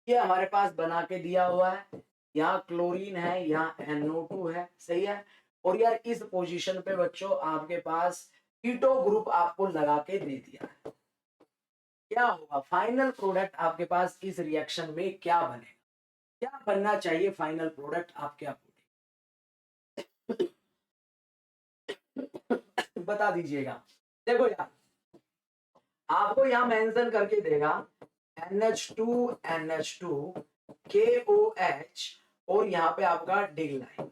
[SPEAKER 1] ये हमारे पास बना के दिया हुआ है, यहाँ क्लोरीन है, यहाँ NO2 है, सही है। और यार इस पोजीशन पे बच्चों आपके पास कीटो ग्रुप आपको लगा के दे दिया है, क्या होगा फाइनल प्रोडक्ट आपके पास इस रिएक्शन में क्या बनेगा? क्या बनना चाहिए फाइनल प्रोडक्ट आपके बता दीजिएगा। देखो यार आपको यहाँ मेंशन करके देगा NH2 KOH और यहाँ पे आपका डिग लाइन।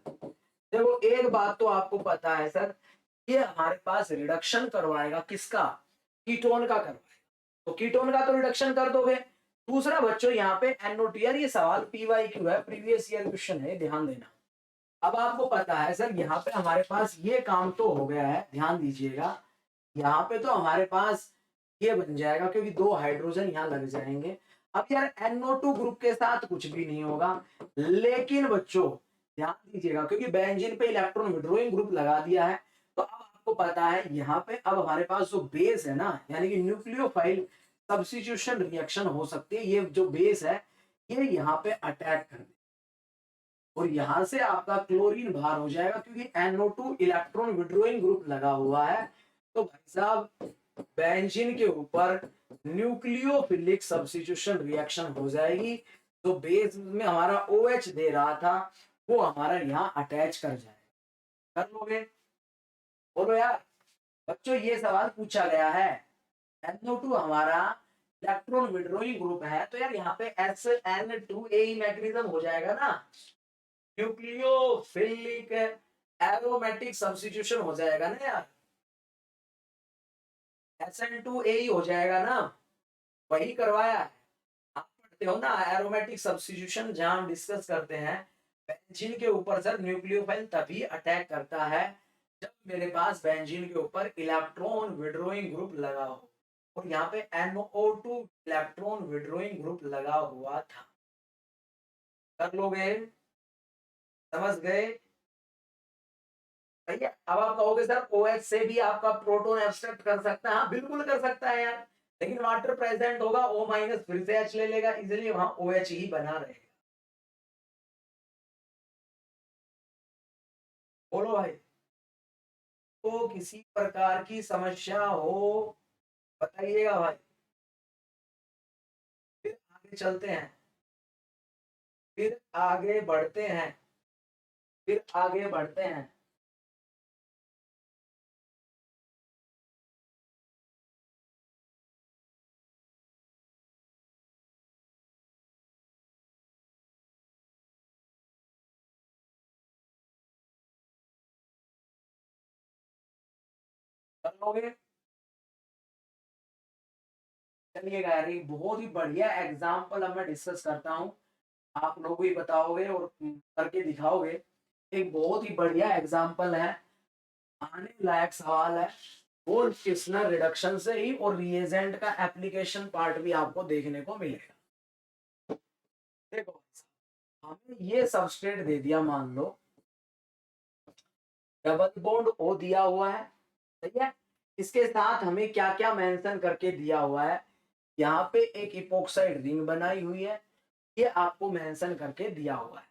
[SPEAKER 1] देखो एक बात तो आपको पता है सर, ये हमारे पास रिडक्शन करवाएगा किसका? कीटोन का करवाएगा, तो कीटोन का तो रिडक्शन कर दोगे। दूसरा बच्चों यहाँ पे NOT, यार ये सवाल PYQ है, प्रीवियस ईयर क्वेश्चन है, ध्यान देना। अब आपको पता है सर यहाँ पे हमारे पास ये काम तो हो गया है, ध्यान दीजिएगा, यहाँ पे तो हमारे पास ये बन जाएगा क्योंकि दो हाइड्रोजन यहाँ लग जाएंगे। अब यार NO2 ग्रुप के साथ कुछ भी नहीं होगा, लेकिन बच्चों ध्यान दीजिएगा क्योंकि बेंजीन पे इलेक्ट्रॉन विड्रॉइंग ग्रुप लगा दिया है, तो अब आपको पता है यहाँ पे अब हमारे पास जो बेस है ना, यानी कि न्यूक्लियोफाइल सब्स्टिट्यूशन रिएक्शन हो सकती है, ये जो बेस है ये यहाँ पे अटैक कर दे और यहां से आपका क्लोरीन बाहर हो जाएगा क्योंकि NO2 इलेक्ट्रॉन विड्रॉइंग ग्रुप लगा हुआ है। तो भाई साहब बेंजीन के ऊपर न्यूक्लियोफिलिक सब्स्टिट्यूशन रिएक्शन हो जाएगी, तो बेस में हमारा OH दे रहा था वो हमारा यहाँ अटैच कर जाएगा। कर लोगे? बोलो यार बच्चों, ये सवाल पूछा गया है। NO2 हमारा इलेक्ट्रॉन विड्रॉइंग ग्रुप है, तो यार यहाँ पे SN2A मैग्नीशियम हो जाएगा ना, न्यूक्लियोफिलिक एरोमेटिक सब्स्टिट्यूशन हो जाएगा ना यार, SN2A ही हो जाएगा ना, वही करवाया है। आप पढ़ते हो ना एरोमेटिक सब्स्टिट्यूशन, जहां हम डिस्कस करते हैं बेंजीन के ऊपर सर न्यूक्लियोफाइल तभी अटैक करता है जब मेरे पास बेंजीन के ऊपर इलेक्ट्रॉन विड्रॉइंग ग्रुप लगा हो, और यहाँ पे NO2 इलेक्ट्रॉन विड्रॉइंग ग्रुप लगा हुआ था। कर लोगे? समझ गए? सही है। अब आप कहोगे सर OH से भी आपका प्रोटॉन एब्स्ट्रैक्ट कर सकता है, हाँ बिल्कुल कर सकता है यार, लेकिन वाटर प्रेजेंट होगा, O- फिर से H ले लेगा, इसलिए वहां OH ही बना रहेगा। बोलो भाई, तो किसी प्रकार की समस्या हो बताइएगा भाई, फिर आगे चलते हैं, फिर आगे बढ़ते हैं, फिर आगे बढ़ते हैं। कर लोगे? चलिएगा यार, ये बहुत ही बढ़िया एग्जाम्पल अब मैं डिस्कस करता हूँ, आप लोग भी बताओगे और करके दिखाओगे। एक बहुत ही बढ़िया एग्जाम्पल है, आने लायक सवाल है, और किस्नर रिडक्शन से ही, और रिएजेंट का एप्लीकेशन पार्ट भी आपको देखने को मिलेगा। देखो हमें ये सबस्ट्रेट दे दिया, मान लो डबल बॉन्ड O दिया हुआ है, सही है। इसके साथ हमें क्या क्या मेंशन करके दिया हुआ है, यहाँ पे एक इपोक्साइड रिंग बनाई हुई है, ये आपको मेंशन करके दिया हुआ है,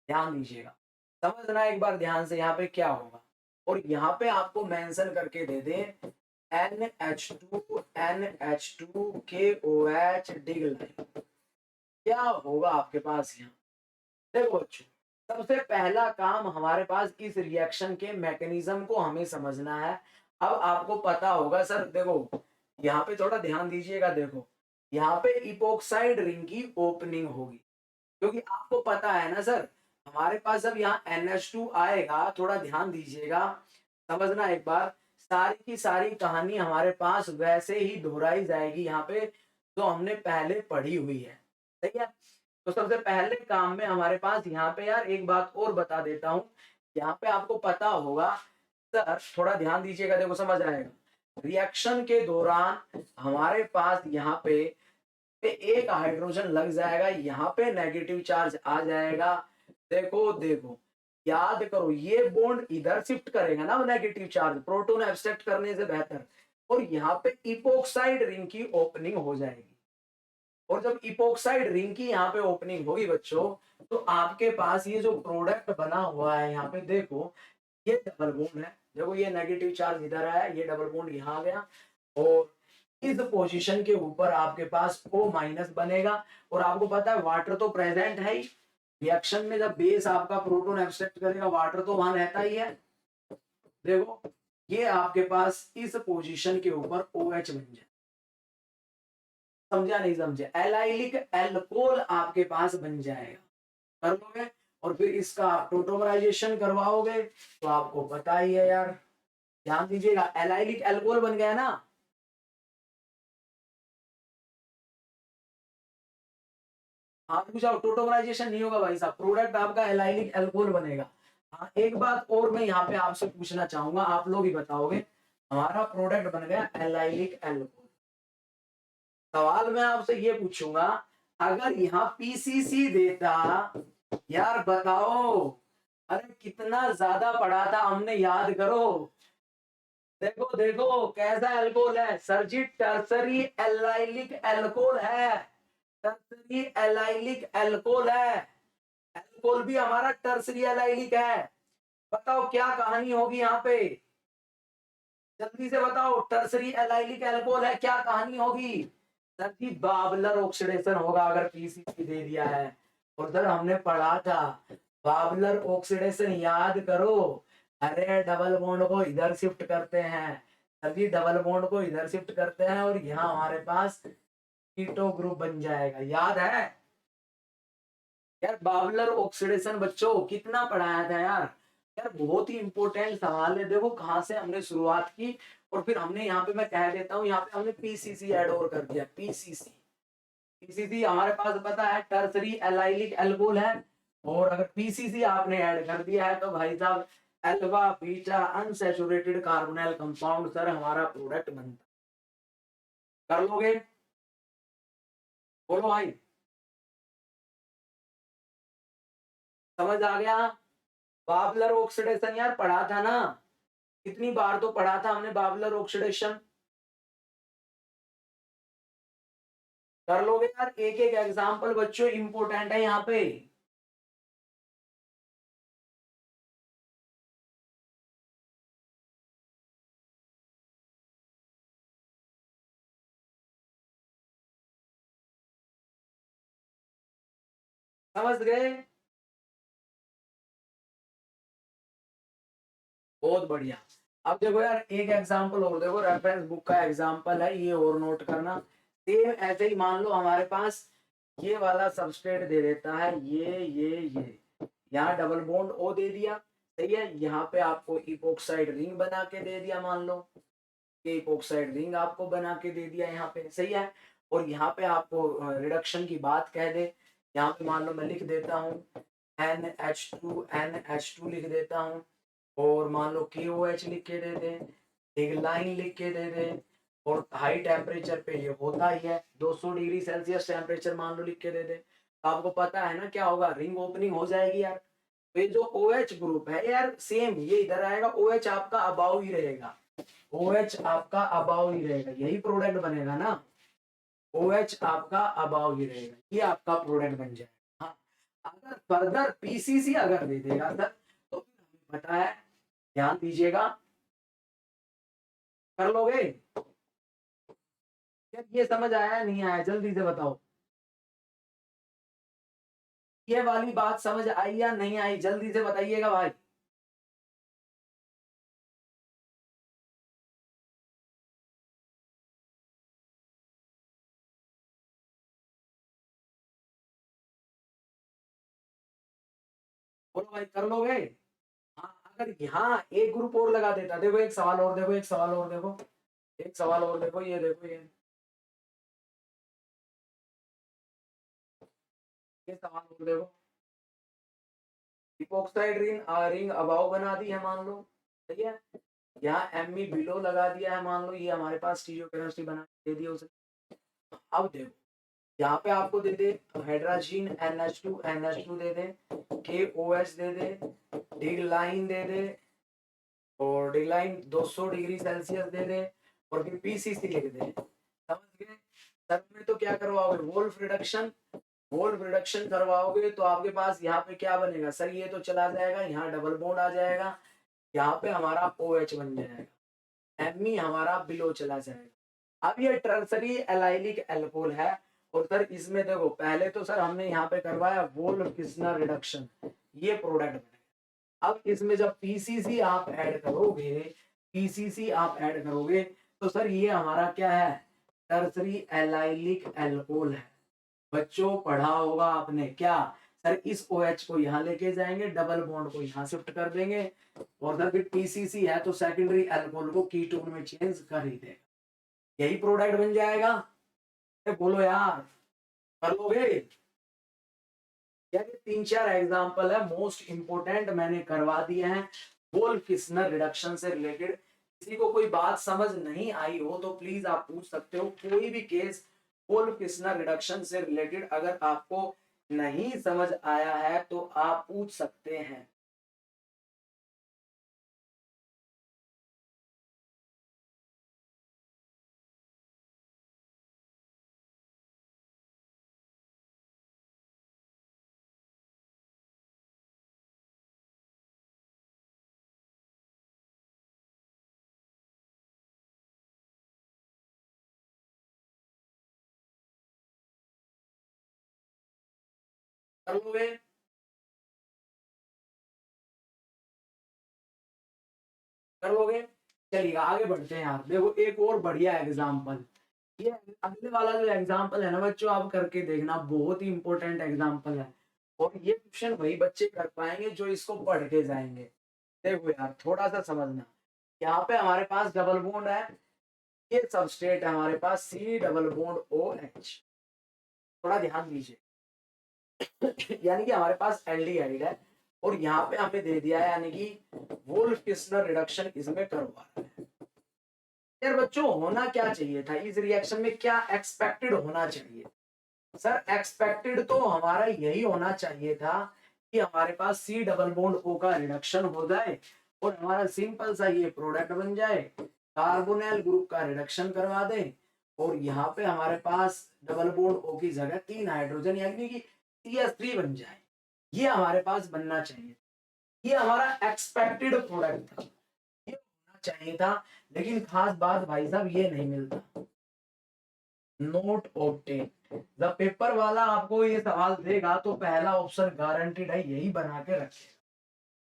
[SPEAKER 1] ध्यान दीजिएगा, समझना एक बार ध्यान से यहाँ पे क्या होगा। और यहाँ पे आपको मेंशन करके दे दे NH2 NH2 KOH डिग लाइन, क्या होगा आपके पास यहाँ? देखो बच्चों, सबसे पहला काम हमारे पास इस रिएक्शन के मैकेनिज्म को हमें समझना है। अब आपको पता होगा सर, देखो यहाँ पे थोड़ा ध्यान दीजिएगा, देखो यहाँ पे इपोक्साइड रिंग की ओपनिंग होगी, क्योंकि आपको पता है ना सर, हमारे पास जब यहाँ NH2 आएगा, थोड़ा ध्यान दीजिएगा, समझना एक बार, सारी की सारी कहानी हमारे पास वैसे ही दोहराई जाएगी यहाँ पे, जो हमने पहले पढ़ी हुई है, सही है। तो सबसे पहले काम में हमारे पास यहाँ पे यार एक बात और बता देता हूँ, यहाँ पे आपको पता होगा सर, थोड़ा ध्यान दीजिएगा, देखो समझ आएगा, रिएक्शन के दौरान हमारे पास यहाँ पे एक हाइड्रोजन लग जाएगा, यहाँ पे नेगेटिव चार्ज आ जाएगा। देखो देखो, याद करो, ये बॉन्ड इधर शिफ्ट करेगा ना नेगेटिव चार्ज, प्रोटॉन एब्स्ट्रैक्ट करने से बेहतर, और यहाँ पे इपोक्साइड रिंग की ओपनिंग हो जाएगी। और जब इपोक्साइड रिंग की यहाँ पे ओपनिंग होगी बच्चों, तो आपके पास ये जो प्रोडक्ट बना हुआ है यहाँ पे, देखो ये डबल बॉन्ड है, देखो ये नेगेटिव चार्ज इधर आया, ये डबल बॉन्ड यहाँ आ गया, और इस पोजीशन के ऊपर आपके पास O- बनेगा। और आपको पता है वाटर तो प्रेजेंट है ही, रिएक्शन में जब बेस आपका प्रोटॉन एब्स्ट्रैक्ट करेगा, वाटर तो वहां रहता ही है। देखो ये आपके पास इस पोजीशन के ऊपर OH बन जाए, समझा नहीं समझे, एलाइलिक एल्कोहल आपके पास बन जाएगा, कर लोगे? और फिर इसका आप टोटोमराइजेशन करवाओगे, तो आपको पता ही है यार, ध्यान दीजिएगा, एलाइलिक एल्कोहल बन गया ना। हाँ रुक जाओ, टोटोमराइजेशन नहीं होगा भाई साहब, प्रोडक्ट आपका एलाइलिक एल्कोहल बनेगा। हाँ एक बात और मैं यहाँ पे आपसे पूछना चाहूंगा, आप लोग ही बताओगे, हमारा प्रोडक्ट बन गया एलाइलिक एल्कोहल, सवाल मैं आपसे ये पूछूंगा, अगर यहाँ PCC देता, यार बताओ, अरे कितना ज्यादा पढ़ा था हमने, याद करो। देखो देखो कैसा एल्कोहल है सर जी, टर्सरी एलाइलिक एल्कोहल है, टर्सरी एलाइलिक एल्कोहल है, एल्कोहल भी हमारा टर्सरी एलाइलिक है। बताओ क्या कहानी होगी यहाँ पे? जल्दी से बताओ, टर्सरी एलाइलिक अल्कोहल है, क्या कहानी होगी? सर जी बाबलर ऑक्सीडेशन होगा अगर पीसीसी दे दिया है। और सर हमने पढ़ा था बाबलर ऑक्सीडेशन, याद करो। अरे डबल बॉन्ड को इधर शिफ्ट करते हैं, सभी डबल बॉन्ड को इधर शिफ्ट करते हैं और यहाँ हमारे पास कीटो ग्रुप बन जाएगा, याद है? यार बावलर ऑक्सीडेशन बच्चों कितना पढ़ाया था यार। यार बहुत ही इंपॉर्टेंट सवाल है, देखो कहाँ से हमने शुरुआत की। और फिर हमने यहाँ पे, मैं कह देता हूँ, यहाँ पे हमने पीसीसी ऐड और कर दिया, पीसीसी। पीसीसी हमारे पास पता है टर्सरी एलाइलिक अल्कोहल है, और अगर पीसीसी आपने ऐड कर दिया है तो भाई साहब alpha beta unsaturated carbonyl compound sir हमारा प्रोडक्ट बनता है। कर लोगे? बोलो भाई, समझ आ गया? बाबलर ऑक्सीडेशन यार पढ़ा था ना, कितनी बार तो पढ़ा था हमने बाबलर ऑक्सीडेशन। कर लोगे यार? एक एक एग्जांपल बच्चों इंपॉर्टेंट है यहाँ पे। समझ गए? बहुत बढ़िया। अब देखो यार एक एग्जांपल और देखो, रेफरेंस बुक का एग्जांपल है ये, और नोट करना। सेम ऐसे ही मान लो हमारे पास ये वाला सबस्ट्रेट दे देता है, ये यहाँ डबल बॉन्ड ओ दे दिया, सही है। यहाँ पे आपको इपोक्साइड रिंग बना के दे दिया, मान लो ये इपोक्साइड रिंग आपको बना के दे दिया यहाँ पे, सही है। और यहाँ पे आपको रिडक्शन की बात कह दे, यहाँ पे मान लो मैं लिख देता हूँ NH2 लिख देता हूँ, और मान लो KOH लिख के दे दे, एक लाइन लिख के दे दे। और हाई टेम्परेचर पे ये होता ही है, 200 डिग्री सेल्सियस टेम्परेचर मान लो लिख के दे दे, तो आपको पता है ना क्या होगा, रिंग ओपनिंग हो जाएगी यार। तो ये जो OH ग्रुप है यार सेम ये इधर आएगा, OH आपका अबाउ ही रहेगा, OH आपका अबाउ ही रहेगा, यही प्रोडक्ट बनेगा ना। OH आपका अबाउ ही रहेगा, ये आपका प्रोडक्ट बन जाएगा। हाँ, अगर फर्दर पीसीसी अगर दे देगा सर तो फिर हमें पता है, ध्यान दीजिएगा। कर लोगे? यार ये समझ आया नहीं आया जल्दी से बताओ, ये वाली बात समझ आई या नहीं आई, जल्दी से बताइएगा भाई। बोलो भाई, कर लोगे? हाँ, अगर यहाँ एक ग्रुप और लगा देता, देखो एक सवाल और देखो, एक सवाल और देखो, एक सवाल और देखो, ये देखो ये सवाल और देखो। इपोक्साइड रिंग अबाव बना दी है मान लो, सही है। यहाँ एम बिलो लगा दिया है मान लो, ये हमारे पास स्टीरियोकेमिस्ट्री बना के दे दिया उसे। अब देखो यहाँ पे आपको दे दे हाइड्रोजन NH2 दे दे, KOH दे दे, डिग लाइन दे दे, और डिग लाइन 200 डिग्री सेल्सियस दे दे, और फिर पीसीसी लिख दे। समझ गए? सब में तो क्या करवाओगे, वोल्फ रिडक्शन। वोल्फ रिडक्शन करवाओगे तो आपके पास यहाँ पे क्या बनेगा सर, ये तो चला जाएगा, यहाँ डबल बॉन्ड आ जाएगा, यहाँ पे हमारा OH बन जाएगा, एमी हमारा बिलो चला जाएगा। अब ये टर्सरी एलाइलिक अल्कोहल है, और सर इसमें देखो पहले तो सर हमने यहाँ पे करवाया वोल्फ किस्नर रिडक्शन, ये प्रोडक्ट बनेगा। अब इसमें जब पीसीसी आप ऐड करोगे, पीसीसी आप ऐड करोगे तो सर ये हमारा क्या है, टर्सरी एलाइलिक अल्कोहल है। बच्चों पढ़ा होगा आपने क्या, सर इस OH को यहाँ लेके जाएंगे, डबल बॉन्ड को यहाँ शिफ्ट कर देंगे, और सर फिर पीसीसी है तो सेकेंडरी अल्कोहल को कीटोन में चेंज कर ही देगा, यही प्रोडक्ट बन जाएगा। बोलो यार, कर लोगे? यार ये तीन चार एग्जांपल है मोस्ट इंपोर्टेंट मैंने करवा दिए हैं वोल्फ किस्नर रिडक्शन से रिलेटेड। किसी को कोई बात समझ नहीं आई हो तो प्लीज आप पूछ सकते हो, कोई भी केस वोल्फ किस्नर रिडक्शन से रिलेटेड अगर आपको नहीं समझ आया है तो आप पूछ सकते हैं। कर लोगे? कर लोगे? चलिए आगे बढ़ते हैं यार। देखो एक और बढ़िया एग्जाम्पल, ये अगले वाला जो एग्जाम्पल है ना बच्चों, आप करके देखना, बहुत ही इंपॉर्टेंट एग्जाम्पल है। और ये क्वेश्चन वही बच्चे कर पाएंगे जो इसको पढ़ के जाएंगे। देखो यार थोड़ा सा समझना, यहाँ पे हमारे पास डबल बॉन्ड है, ये सबस्ट्रेट है हमारे पास C double bond O H. थोड़ा ध्यान दीजिए यानी कि हमारे पास एल्डिहाइड है और यहाँ पे हमें दे दिया है यानी कि वोल्फ किस्लर रिडक्शन इसमें करवा रहा है। यार बच्चों होना क्या चाहिए था इस रिएक्शन में, क्या एक्सपेक्टेड होना चाहिए? सर एक्सपेक्टेड तो हमारा यही होना चाहिए था कि हमारे पास सी डबल बॉन्ड ओ का रिडक्शन हो जाए और हमारा सिंपल सा ये प्रोडक्ट बन जाए, कार्बोनिल ग्रुप का रिडक्शन करवा दे और यहाँ पे हमारे पास डबल बॉन्ड ओ की जगह 3 हाइड्रोजन यानी कि CH3 बन जाए। ये हमारे पास बनना चाहिए, ये हमारा एक्सपेक्टेड प्रोडक्ट था, ये होना चाहिए था। लेकिन खास बात भाई साहब ये नहीं मिलता, नोट ऑब्टेन। जब पेपर वाला आपको ये सवाल देगा तो पहला ऑप्शन गारंटीड है यही बना के रखेगा,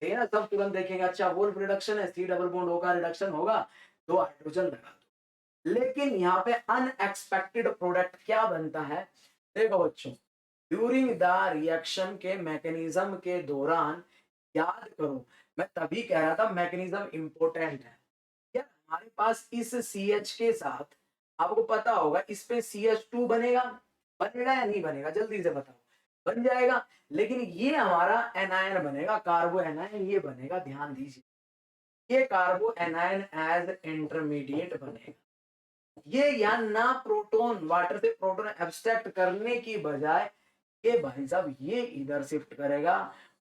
[SPEAKER 1] ठीक है ना। सब तुरंत देखेंगे अच्छा वोल्फ रिडक्शन है, सी डबल बॉन्ड ओ का रिडक्शन होगा, 2 हाइड्रोजन लगा दो। लेकिन यहाँ पे अनएक्सपेक्टेड प्रोडक्ट क्या बनता है, देखो बच्चों, ड्यूरिंग द रिएक्शन के मैकेनिज्म के दौरान, याद करो मैं तभी कह रहा था मैकेनिज्म इंपॉर्टेंट है। यार हमारे पास इस CH के साथ आपको पता होगा इस पे CH2 बनेगा, बनेगा या नहीं बनेगा जल्दी से बताओ? बन जाएगा। लेकिन ये हमारा एनायन बनेगा, कार्बो एनायन ये बनेगा, ध्यान दीजिए, ये कार्बो एनायन एज इंटरमीडिएट बनेगा। ये यहाँ ना प्रोटोन वाटर से प्रोटोन एब्स्ट्रैक्ट करने की बजाय ये भाई साहब ये इधर शिफ्ट करेगा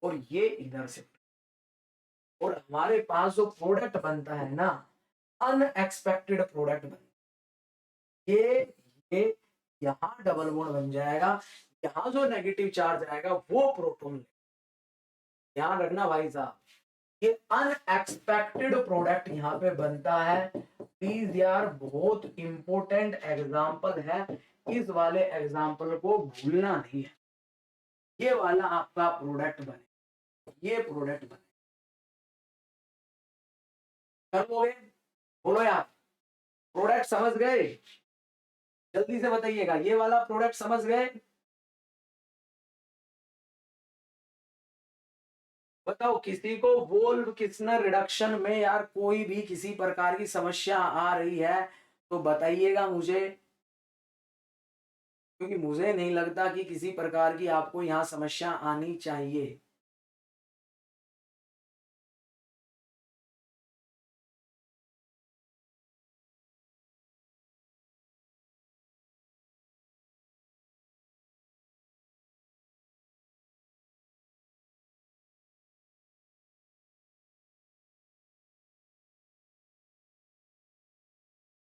[SPEAKER 1] और ये इधर शिफ्ट, और हमारे पास जो प्रोडक्ट बनता है ना अनएक्सपेक्टेड प्रोडक्ट बन, ये यहाँ डबल बॉन्ड बन जाएगा, यहाँ जो नेगेटिव चार्ज आएगा वो प्रोटोन ले। ध्यान रखना भाई साहब, ये अनएक्सपेक्टेड प्रोडक्ट यहाँ पे बनता है। प्लीज यार बहुत इंपॉर्टेंट एग्जांपल है, इस वाले एग्जांपल को भूलना नहीं है। ये वाला आपका प्रोडक्ट बने, ये प्रोडक्ट बने, कर लोगे? बोलो यार प्रोडक्ट समझ गए? जल्दी से बताइएगा, ये वाला प्रोडक्ट समझ गए? बताओ किसी को वोल्फ किस्लर रिडक्शन में यार कोई भी किसी प्रकार की समस्या आ रही है तो बताइएगा मुझे, क्योंकि मुझे नहीं लगता कि किसी प्रकार की आपको यहाँ समस्या आनी चाहिए।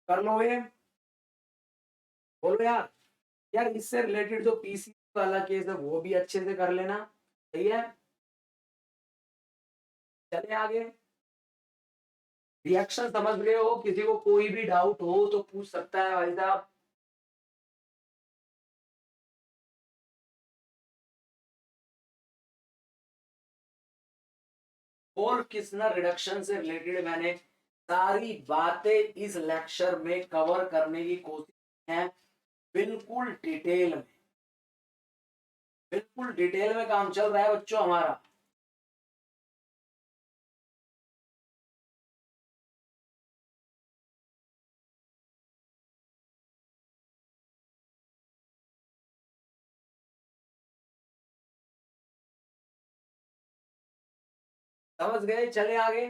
[SPEAKER 1] कर लोगे? बोलो यार। यार इससे रिलेटेड जो PC वाला केस है वो भी अच्छे से कर लेना, सही है। चले आगे, रिएक्शन समझ गए हो? किसी को कोई भी डाउट हो तो पूछ सकता है भाई साहब। वोल्फ किस्लर रिडक्शन से रिलेटेड मैंने सारी बातें इस लेक्चर में कवर करने की कोशिश की है, बिल्कुल डिटेल में, बिल्कुल डिटेल में काम चल रहा है बच्चों हमारा। समझ गए? चले आगे।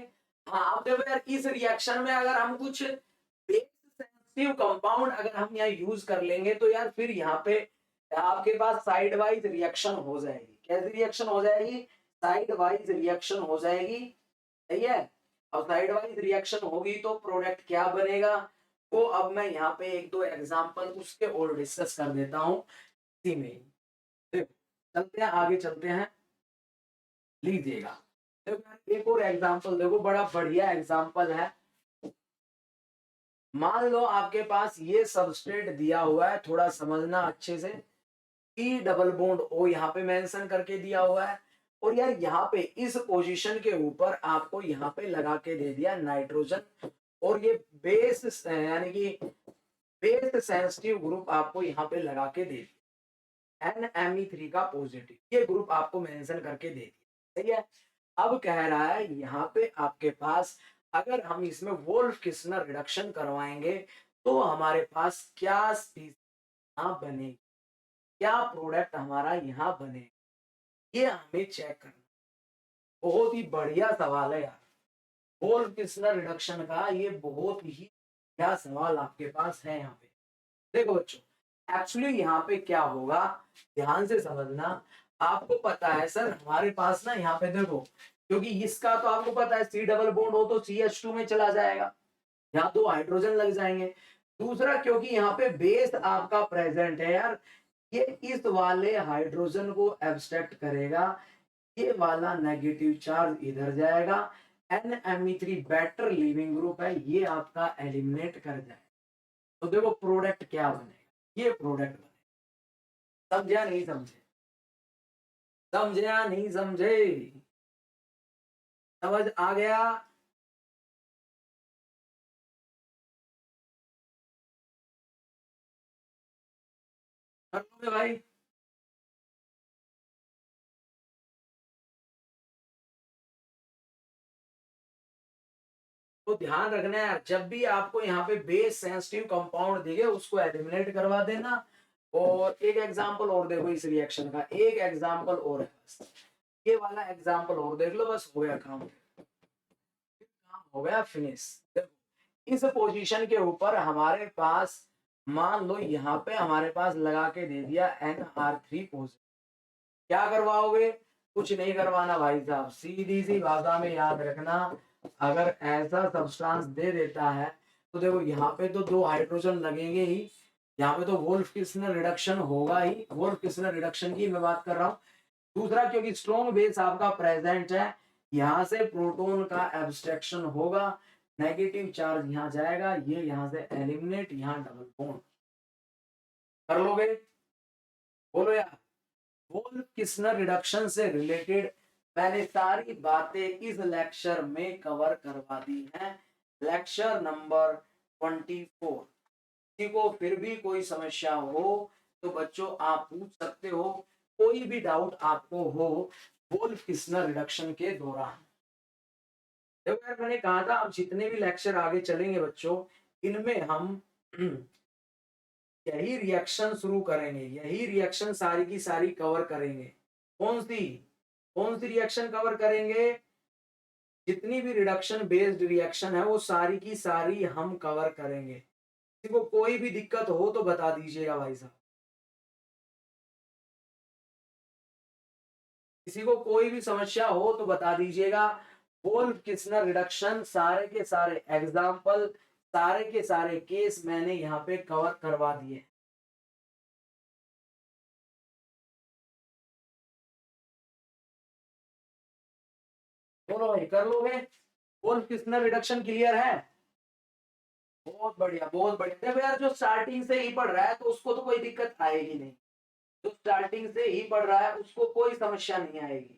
[SPEAKER 1] हाँ आप देखो यार इस रिएक्शन में अगर हम कुछ बेस सेंसिटिव कंपाउंड अगर हम यहाँ यूज कर लेंगे तो यार फिर यहाँ पे आपके पास साइड वाइज रिएक्शन हो जाएगी। कैसी रिएक्शन हो जाएगी? साइड वाइज रिएक्शन हो जाएगी, सही है। और साइड वाइज रिएक्शन होगी तो प्रोडक्ट क्या बनेगा, तो अब मैं यहाँ पे एक दो एग्जांपल उसके और डिस्कस कर देता हूँ इसी में। देखो चलते हैं आगे, चलते हैं, लीजिएगा। देखो एक और एग्जांपल देखो, बड़ा बढ़िया एग्जांपल है। मान लो आपके पास ये सबस्ट्रेट दिया हुआ है, थोड़ा समझना अच्छे से सी डबल बॉन्ड ओ यहाँ पे मेंशन करके दिया हुआ है, और यार यहाँ पे इस पोजीशन के ऊपर आपको यहाँ पे लगा के दे दिया नाइट्रोजन, और ये बेस यानी कि बेस सेंसिटिव ग्रुप आपको यहाँ पे लगा के दे दिया NMe3 का पॉजिटिव, ये ग्रुप आपको मेंशन करके दे दिया। सही है। अब कह रहा है यहाँ पे आपके पास अगर हम इसमें वोल्फ किस्नर रिडक्शन करवाएंगे तो हमारे पास क्या स्पीसीज यहाँ बनेगी, क्या प्रोडक्ट हमारा यहाँ बने, ये हमें चेक करना। बहुत ही बढ़िया सवाल है यार, वोल्फ किस्नर रिडक्शन का ये बहुत ही बढ़िया सवाल आपके पास है यहाँ पे। देखो बच्चों एक्चुअली यहाँ पे क्या होगा, ध्यान से समझना। आपको पता है सर हमारे पास ना यहाँ पे देखो, क्योंकि इसका तो आपको पता है सी डबल बॉन्ड हो तो CH2 में चला जाएगा, यहाँ 2 हाइड्रोजन लग जाएंगे। दूसरा क्योंकि यहाँ पे बेस आपका प्रेजेंट है यार, ये इस वाले हाइड्रोजन को एब्स्ट्रैक्ट करेगा, ये वाला नेगेटिव चार्ज इधर जाएगा, NMe3 बेटर लीविंग ग्रुप है, ये आपका एलिमिनेट कर जाएगा। तो देखो प्रोडक्ट क्या बनेगा, ये प्रोडक्ट बनेगा। समझा नहीं समझे, समझा नहीं समझे, समझ आ गया। कर लोगे भाई। तो ध्यान रखना है जब भी आपको यहाँ पे बेस सेंसिटिव कंपाउंड दिखे उसको एलिमिनेट करवा देना। और एक एग्जांपल और देखो इस रिएक्शन का, एक एग्जांपल और है बस, ये वाला एग्जांपल और देख लो, बस हो गया काम, काम हो गया फिनिश। देखो इस पोजीशन के ऊपर हमारे पास मान लो यहाँ पे हमारे पास लगा के दे दिया NR3 पोजीशन, क्या करवाओगे, कुछ नहीं करवाना भाई साहब, सीधी सी भाषा में याद रखना। अगर ऐसा सब्सटेंस दे देता है तो देखो यहाँ पे तो 2 हाइड्रोजन लगेंगे ही, यहाँ पे तो वोल्फ किस्नर रिडक्शन होगा ही, वोल्फ किस्नर रिडक्शन की मैं बात कर रहा हूँ। दूसरा क्योंकि स्ट्रॉन्ग बेस आपका प्रेजेंट है, यहाँ से प्रोटॉन का एब्स्ट्रैक्शन होगा, नेगेटिव चार्ज यहाँ जाएगा, ये यहाँ से एलिमिनेट, यहाँ डबल बॉन्ड। कर लोगे, बोलो यार। वोल्फ किस्नर रिडक्शन से रिलेटेड मैंने सारी बातें इस लेक्चर में कवर करवा दी हैं, लेक्चर नंबर 24। किसी को फिर भी कोई समस्या हो तो बच्चों आप पूछ सकते हो, कोई भी डाउट आपको हो वोल्फ किस्नर रिडक्शन के दौरान। देखो यार मैंने कहा था अब जितने भी लेक्चर आगे चलेंगे बच्चों, इनमें हम यही रिएक्शन शुरू करेंगे, यही रिएक्शन सारी की सारी कवर करेंगे। कौन सी रिएक्शन कवर करेंगे, जितनी भी रिडक्शन बेस्ड रिएक्शन है वो सारी की सारी हम कवर करेंगे। किसी को कोई भी दिक्कत हो तो बता दीजिएगा भाई साहब, किसी को कोई भी समस्या हो तो बता दीजिएगा। वोल्फ किस्नर रिडक्शन सारे के सारे एग्जाम्पल, सारे के सारे केस मैंने यहाँ पे कवर करवा दिए। बोलो भाई कर लोगे, वोल्फ किस्नर रिडक्शन क्लियर है। बहुत बढ़िया बहुत बढ़िया। देखो यार जो स्टार्टिंग से ही पढ़ रहा है तो उसको तो कोई दिक्कत आएगी नहीं, जो स्टार्टिंग से ही पढ़ रहा है उसको कोई समस्या नहीं आएगी।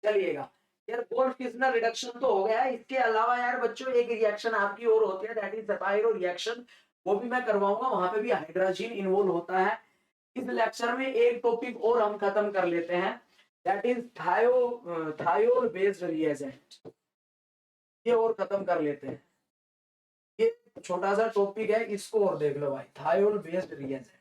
[SPEAKER 1] चलिएगा यार, वोल्फ किस्नर रिडक्शन तो हो गया है, इसके अलावा यार बच्चों एक रिएक्शन आपकी और होती है, दैट इज सेपाइरो रिएक्शन, वो भी मैं करवाऊंगा, वहां पे भी हाइड्रोजन इन्वॉल्व होता है। इस लेक्चर में एक टॉपिक और हम खत्म कर लेते हैं, that is thiol based reagent, ये और खत्म कर लेते हैं। ये छोटा सा टॉपिक है, इसको और देख लो भाई, थायोल बेस्ड रिएजेंट,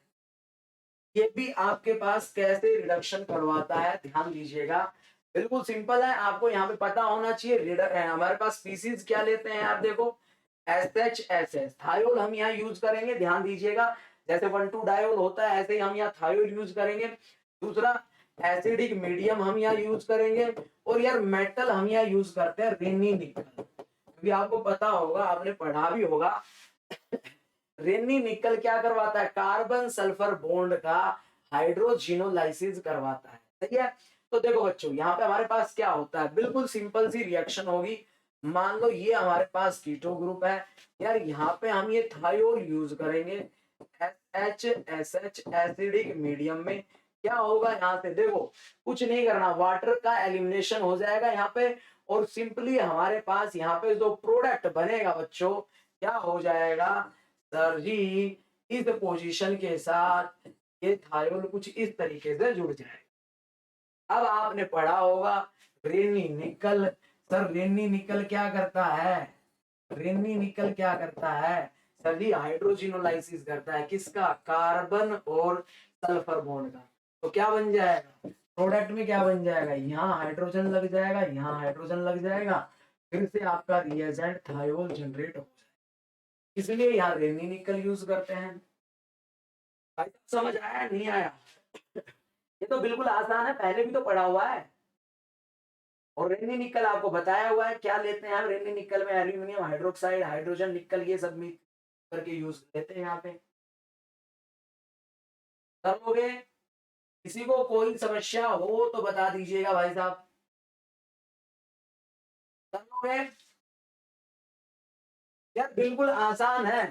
[SPEAKER 1] ये भी आपके पास कैसे रिडक्शन करवाता है ध्यान दीजिएगा। बिल्कुल सिंपल है, आपको यहाँ पे पता होना चाहिए हमारे पास स्पीसीज क्या लेते हैं आप देखो, SHSS थायोल हम यहाँ यूज करेंगे, ध्यान दीजिएगा। जैसे 1,2 डायोल होता है ऐसे ही हम यहाँ थायोल यूज करेंगे। दूसरा एसिडिक मीडियम हम यहाँ यूज करेंगे, और यार मेटल हम यहाँ यूज करते हैं रेनी निकल, क्योंकि आपको पता होगा, आपने पढ़ा भी होगा, रेनी निकल क्या करवाता है, कार्बन सल्फर बॉन्ड का हाइड्रोजिनोलाइसिस करवाता है। सही है। तो देखो बच्चों, यहाँ पे हमारे पास क्या होता है, बिल्कुल सिंपल सी रिएक्शन होगी। मान लो ये हमारे पास कीटो ग्रुप है यार, यहाँ पे हम ये थायोल यूज करेंगे HHSH एसिडिक मीडियम में। क्या होगा यहाँ से, देखो कुछ नहीं करना, वाटर का एलिमिनेशन हो जाएगा यहाँ पे, और सिंपली हमारे पास यहाँ पे जो प्रोडक्ट बनेगा बच्चों, क्या हो जाएगा सर जी, इस पोजीशन के साथ ये थायोल कुछ इस तरीके से जुड़ जाएगा। अब आपने पढ़ा होगा रेनी निकल, सर रेनी निकल क्या करता है, रेनी निकल क्या करता है सर जी, हाइड्रोजिनोलाइसिस करता है, किसका, कार्बन और सल्फर बॉन्ड का। तो क्या बन जाएगा प्रोडक्ट में, क्या बन जाएगा, यहाँ हाइड्रोजन लग जाएगा, यहाँ हाइड्रोजन लग जाएगा, फिर से आपका रिएजेंट थायोल जनरेट हो जाएगा। इसलिए यहाँ रेनी निकल यूज करते हैं। भाई समझ आया नहीं आया? ये तो बिल्कुल आसान है, पहले भी तो पढ़ा हुआ है। और रेनी निकल आपको बताया हुआ है, क्या लेते हैं हम रेनी निकल में, एल्यूमिनियम हाइड्रोक्साइड, हाइड्रोजन निकल, ये सब मिक्स करके यूज लेते हैं यहाँ पे। कर लोगे? किसी को कोई समस्या हो तो बता दीजिएगा भाई साहब। कर लोगे? यार बिल्कुल आसान है,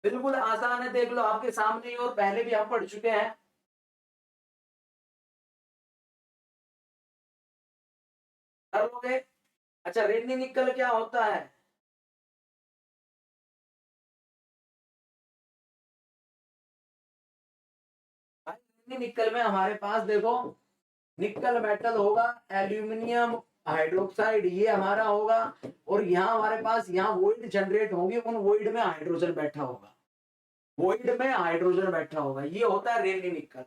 [SPEAKER 1] बिल्कुल आसान है, देख लो आपके सामने ही, और पहले भी हम पढ़ चुके हैं। कर लोगे? अच्छा, रेनी निकल क्या होता है? भाई रेनी निकल में हमारे पास देखो, निकल मेटल होगा, एल्यूमिनियम हाइड्रोक्साइड ये हमारा होगा, और यहाँ हमारे पास यहाँ वोइड जनरेट होंगे, उन वोइड में हाइड्रोजन बैठा होगा, वोइड में हाइड्रोजन बैठा होगा, ये होता है रेनी निकल।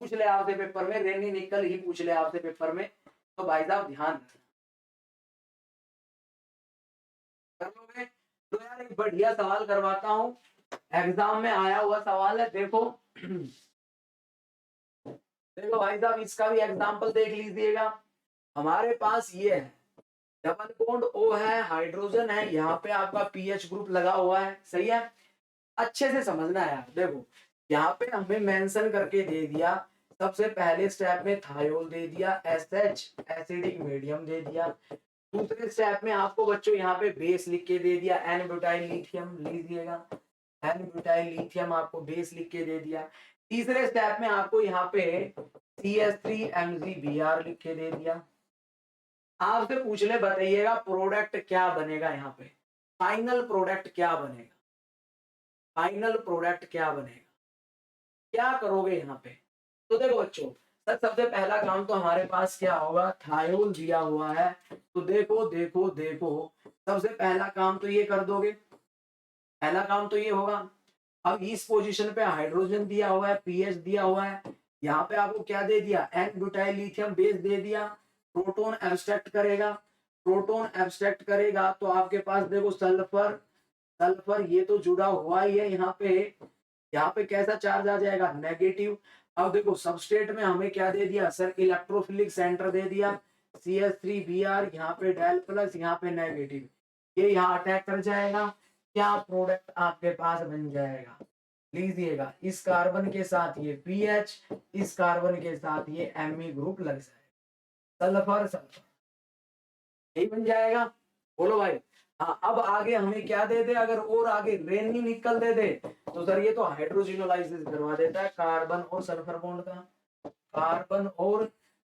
[SPEAKER 1] पूछ ले आपसे पेपर में, रेनी निकल ही पूछ ले आपसे पेपर में, तो भाई साहब ध्यान रखना। कर लोगे? तो यार एक बढ़िया सवाल करवाता हूँ, एग्जाम में आया हुआ सवाल है, देखो देखो भाई साहब, इसका भी एग्जाम्पल देख लीजिएगा। हमारे पास ये है, डबल बॉन्ड O है, हाइड्रोजन है, यहाँ पे आपका पीएच ग्रुप लगा हुआ है। सही है, अच्छे से समझना है यार। देखो यहाँ पे हमें मेंशन करके दे दिया, सबसे पहले स्टेप में थायोल दे दिया, SH एसिडिक मीडियम दे दिया, दूसरे स्टेप में आपको बच्चों यहाँ पे बेस लिख के दे दिया, एन ब्यूटाइल लिथियम लीजिएगा, एन ब्यूटाइल लिथियम आपको बेस लिख के दे दिया। तीसरे स्टेप में आपको यहाँ पे CH3MgBr लिख के दे दिया। आपसे पूछ ले, बताइएगा प्रोडक्ट क्या बनेगा यहाँ पे, फाइनल प्रोडक्ट क्या बनेगा, फाइनल प्रोडक्ट क्या बनेगा, क्या करोगे यहाँ पे? तो देखो बच्चों, सर सबसे पहला काम तो हमारे पास क्या होगा, थायोल दिया हुआ है, तो देखो देखो देखो, सबसे पहला काम तो ये कर दोगे, पहला काम तो ये होगा। अब इस पोजीशन पे हाइड्रोजन दिया हुआ है, पीएच दिया हुआ है, यहाँ पे आपको क्या दे दिया, एन ब्यूटाइल लिथियम बेस दे दिया, प्रोटॉन एब्स्ट्रैक्ट करेगा, प्रोटॉन एब्स्ट्रैक्ट करेगा तो आपके पास देखो सल्फर, सल्फर ये तो जुड़ा हुआ ही है यहाँ पे, यहाँ पे कैसा चार्ज आ जाएगा, नेगेटिव। अब देखो सबस्ट्रेट में हमें क्या दे दिया सर, इलेक्ट्रोफिलिक सेंटर दे दिया, CH3Br, यहाँ पे डेल प्लस, यहाँ पे नेगेटिव, ये यहाँ अटैक कर जाएगा, क्या प्रोडक्ट आपके पास बन जाएगा, लीजिएगा इस कार्बन के साथ ये पीएच, इस कार्बन के साथ ये एमई ग्रुप लग जाएगा, सल्फर सल्फर, यही बन जाएगा। बोलो भाई। हाँ, अब आगे हमें क्या दे दे, अगर और आगे रेनी निकल दे दे तो सर ये तो हाइड्रोजिनोलाइसिस करवा देता है कार्बन और सल्फर बॉन्ड का, कार्बन और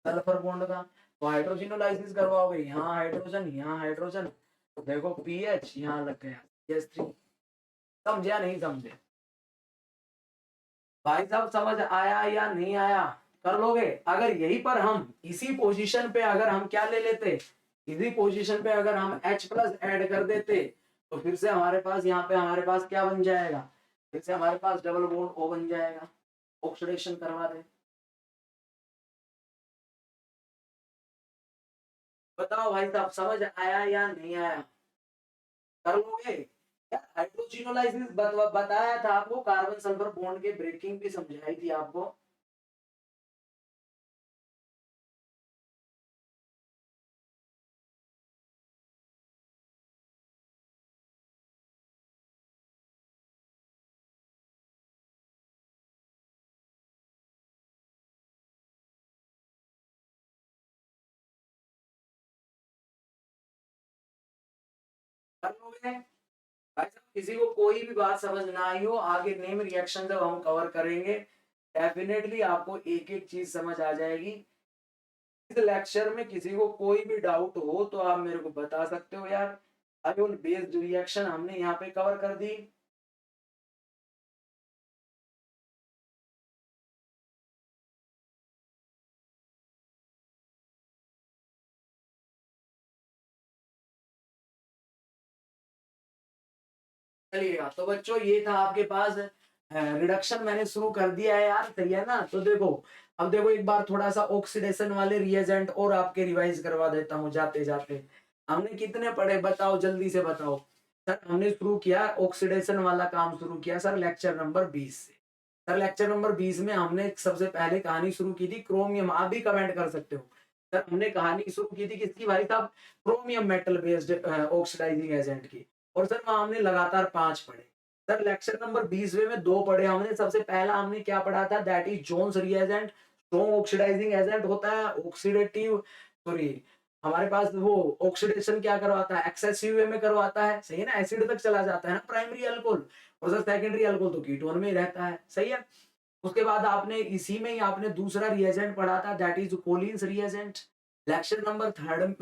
[SPEAKER 1] सल्फर बॉन्ड का। तो हाइड्रोजिनोलाइसिस करवाओगे, यहाँ हाइड्रोजन, यहाँ हाइड्रोजन, तो देखो पीएच यहाँ लग गया CH3। समझे या नहीं समझे भाई साहब, समझ आया या नहीं आया? कर लोगे? अगर यही पर हम इसी पोजीशन पे अगर हम क्या ले लेते, इसी पोजीशन पे अगर हम H प्लस ऐड कर देते, तो फिर से हमारे पास यहाँ पे हमारे पास क्या बन जाएगा, फिर से हमारे पास डबल बॉन्ड O बन जाएगा, ऑक्सीडेशन करवा दे। बताओ भाई साहब, समझ आया या नहीं आया? कर लोगे? यार हाइड्रोजिनोलाइसिस बताया था आपको, कार्बन सल्फर बॉन्ड के ब्रेकिंग भी समझाई थी आपको। कर लोगे भाई साहब? किसी को कोई भी बात समझ ना आई हो, आगे नेम रिएक्शन जब हम कवर करेंगे डेफिनेटली आपको एक एक चीज समझ आ जाएगी। इस लेक्चर में किसी को कोई भी डाउट हो तो आप मेरे को बता सकते हो यार। आयोन बेस्ड रिएक्शन हमने यहाँ पे कवर कर दी। चलिएगा तो बच्चों ये था आपके पास रिडक्शन मैंने शुरू कर दिया है यार, सही है ना? तो देखो, अब देखो एक बार थोड़ा सा ऑक्सीडेशन वाले रिएजेंट और आपके रिवाइज करवा देता हूँ जाते जाते। हमने कितने पढ़े बताओ, जल्दी से बताओ। सर हमने शुरू किया ऑक्सीडेशन वाला काम शुरू किया सर लेक्चर नंबर 20 से। सर लेक्चर नंबर 20 में हमने सबसे पहले कहानी शुरू की थी क्रोमियम, आप भी कमेंट कर सकते हो। सर हमने कहानी शुरू की थी किसकी भाई साहब? Chromium metal based oxidising agent की। और सर वहां हमने लगातार 5 पढ़े। सर लेक्चर नंबर 20वें में 2 पढ़े हमने। सबसे पहला हमने क्या पढ़ा था? That is Jones reagent. Strong oxidising agent होता है, ऑक्सीडेटिव सॉरी हमारे पास वो ऑक्सीडेशन क्या करवाता है? एक्सेसिव वे में करवाता है, सही है ना? एसिड तक चला जाता है ना प्राइमरी अल्कोहल। और सर सेकेंडरी अल्कोहल तो कीटोन में ही रहता है, सही है। उसके बाद आपने इसी में ही आपने दूसरा रिएजेंट पढ़ा था that is Collins reagent. Lecture number third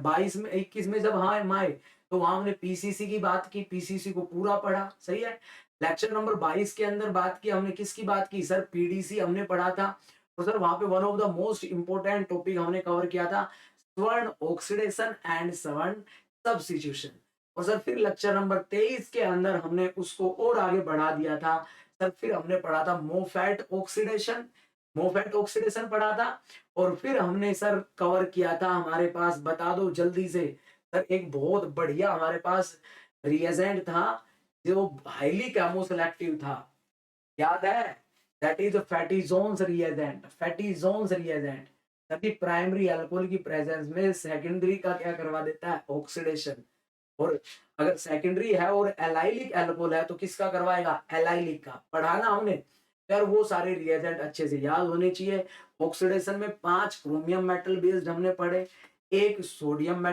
[SPEAKER 1] 22 में 21 में जब हाँ हम आए तो वहां हमने पीसीसी की बात की, पीसीसी को पूरा पढ़ा, सही है। लेक्चर नंबर 22 के अंदर बात की हमने, किसकी बात की? सर पीडीसी हमने पढ़ा था। तो सर वहां पे one of the most important topic हमने कवर किया था स्वर्ण ऑक्सीडेशन एंड स्वर्ण सब्स्टिट्यूशन। और सर फिर लेक्चर नंबर 23 के अंदर हमने उसको और आगे बढ़ा दिया था। सर फिर हमने पढ़ा था मोफेट ऑक्सीडेशन, मोफेट ऑक्सीडेशन पढ़ा था। और फिर हमने सर कवर किया था, हमारे पास बता दो जल्दी से सर, एक बहुत बढ़िया हमारे पास रिएजेंट था जो हाईली केमोसेलेक्टिव था, याद है? That is fatty Jones reagent, fatty Jones reagent. तभी प्राइमरी अल्कोहल की प्रेजेंस में सेकेंडरी का क्या करवा देता है? ऑक्सीडेशन। और अगर सेकेंडरी है और एलाइलिक अल्कोहल है तो किसका करवाएगा? एलाइलिक का। पढ़ा ना हमने यार? वो सारे रिएजेंट अच्छे से याद होने चाहिए। ऑक्सीडेशन में 5 क्रोमियम मेटल बेस्ड हमने पढ़े, एक सोडियम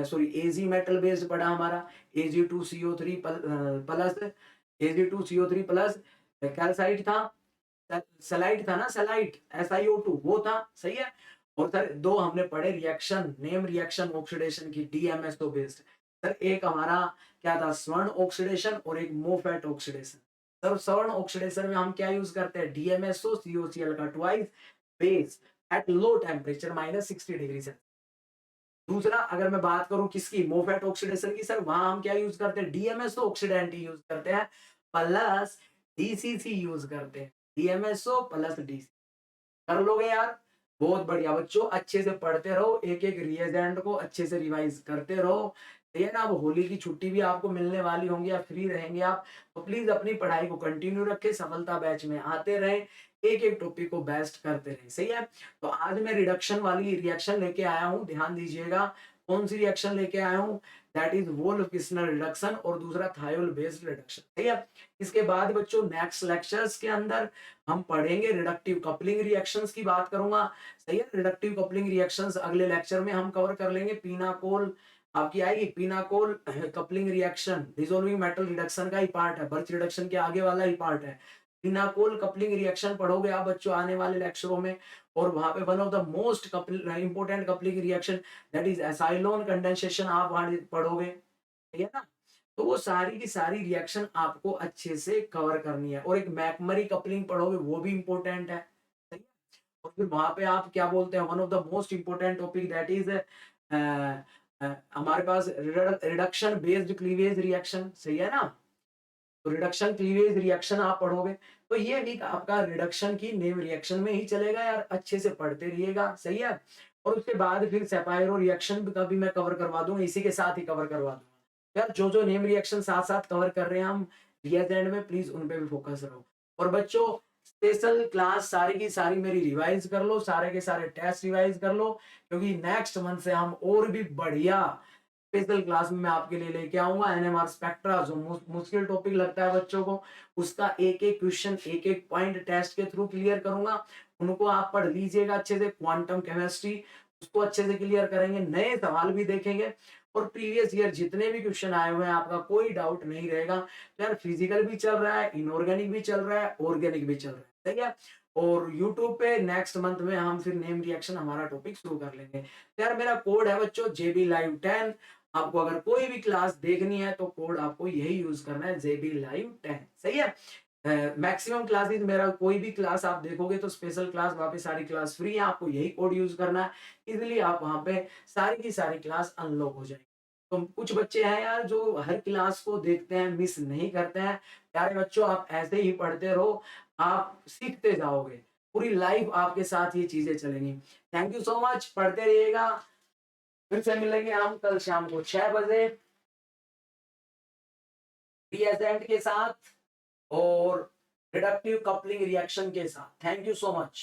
[SPEAKER 1] सॉरी एजी मेटल बेस्ड पढ़ा हमारा Ag2CO3 plus, Ag2CO3 plus calcite था, सेलाइट था ना, सेलाइट SiO2 वो था, सही है। और सर 2 हमने पढ़े रिएक्शन, नेम रिएक्शन ऑक्सीडेशन की DMSO बेस्ड। सर एक हमारा क्या था? स्वर्ण ऑक्सीडेशन और एक मोफेट ऑक्सीडेशन। सर स्वर्ण ऑक्सीडेशन में हम क्या यूज करते हैं? DMSO COCl का twice base at low temperature -60 degree से। दूसरा अगर मैं बात करूं किसकी? मोफेट ऑक्सीडेशन की। सर वहां हम क्या यूज करते हैं? DMSO ऑक्सीडेंट यूज करते हैं प्लस DCC यूज करते हैं, DMSO प्लस DC। कर लोगे यार? बहुत बढ़िया बच्चों, अच्छे से पढ़ते रहो, एक एक रिएजेंट को अच्छे से रिवाइज करते रहो। ये ना अब होली की छुट्टी भी आपको मिलने वाली होंगी, आप फ्री रहेंगे आप, तो प्लीज अपनी पढ़ाई को कंटिन्यू रखें, सफलता बैच में आते रहे, एक एक टॉपिक को बेस्ट करते रहे, सही है। तो आज मैं रिडक्शन वाली रिएक्शन लेके आया हूँ, ध्यान दीजिएगा। कौन सी रिएक्शन लेके आया हूँ? That is Wolff Kishner reduction और दूसरा थायोल बेस्ड रिडक्शन, ठीक है। इसके बाद बच्चों नेक्स्ट लेक्चर्स के अंदर हम पढ़ेंगे रिडक्टिव कपलिंग रिएक्शंस की बात करूंगा, सही है। रिडक्टिव कपलिंग रिएक्शंस अगले लेक्चर में हम कवर कर लेंगे। पीनाकोल आपकी आएगी, पीनाकोल कपलिंग रिएक्शन डिसोल्विंग मेटल रिडक्शन का ही पार्ट है, बर्च रिडक्शन के आगे वाला ही पार्ट है। पीनाकोल कपलिंग रिएक्शन पढ़ोगे आप बच्चों आने वाले लेक्चरों में। और वहां पे one of the most important coupling reaction that is acyloin condensation आप वहां पढ़ोगे, ठीक है ना। तो वो सारी की सारी रिएक्शन आपको अच्छे से कवर करनी है। और एक मैकमरी कपलिंग पढ़ोगे, वो भी इंपॉर्टेंट है, सही है। और फिर वहां पे आप क्या बोलते हैं, one of the most important topic that is हमारे पास रिडक्शन बेस्ड क्लीवेज रिएक्शन, सही है ना। तो रिडक्शन क्लीवेज रिएक्शन आप पढ़ोगे, तो ये वीक आपका रिडक्शन की नेम रिएक्शन में ही चलेगा यार, अच्छे से पढ़ते रहिएगा, सही है। और उसके बाद फिर सेपायरो रिएक्शन का भी मैं कवर करवा दूंगा, इसी के साथ ही कवर करवा दूंगा यार। जो जो नेम रिएक्शन साथ साथ कवर कर रहे हैं हम रिएजेंट में, प्लीज उन पे भी फोकस रहो। और बच्चों स्पेशल क्लास सारी की सारी मेरी रिवाइज कर लो, सारे के सारे टेस्ट रिवाइज कर लो, क्योंकि नेक्स्ट मंथ से हम और भी बढ़िया स्पेशल क्लास में मैं आपके लिए लेके आऊंगा एनएमआर स्पेक्ट्रा। जो मुश्किल टॉपिक लगता है बच्चों को, उसका एक एक क्वेश्चन एक एक पॉइंट टेस्ट के थ्रू क्लियर करूंगा, उनको आप पढ़ लीजिएगा अच्छे से। क्वांटम केमिस्ट्री, उसको अच्छे से क्लियर करेंगे, नए सवाल भी देखेंगे और प्रीवियस ईयर जितने भी क्वेश्चन आए हुए हैं आपका कोई डाउट नहीं रहेगा। तो यार फिजिकल भी चल रहा है, इनऑर्गेनिक भी चल रहा है, ऑर्गेनिक भी चल रहा है, सही है। और यूट्यूब पे नेक्स्ट मंथ में हम फिर नेम रिएक्शन हमारा टॉपिक शुरू कर लेंगे। तो यार मेरा कोड है बच्चों JB Live 10। आपको अगर कोई भी क्लास देखनी है तो कोड आपको यही यूज करना है, JB Live 10, सही है। मैक्सिमम क्लासेस मेरा कोई भी क्लास आप देखोगे तो स्पेशल क्लास वहाँ पे सारी क्लास फ्री है, आपको यही कोड यूज करना है, इजीली आप वहाँ पे सारी की सारी क्लास अनलॉक हो जाएगी। तो कुछ बच्चे हैं यार जो हर क्लास को देखते हैं, मिस नहीं करते हैं। प्यारे बच्चों आप ऐसे ही पढ़ते रहो, आप सीखते जाओगे, पूरी लाइफ आपके साथ ये चीजें चलेंगी। थैंक यू सो मच, पढ़ते रहिएगा। फिर से मिलेंगे हम कल शाम को 6 बजे रिएजेंट के साथ और रिडक्टिव कपलिंग रिएक्शन के साथ। Thank you so much.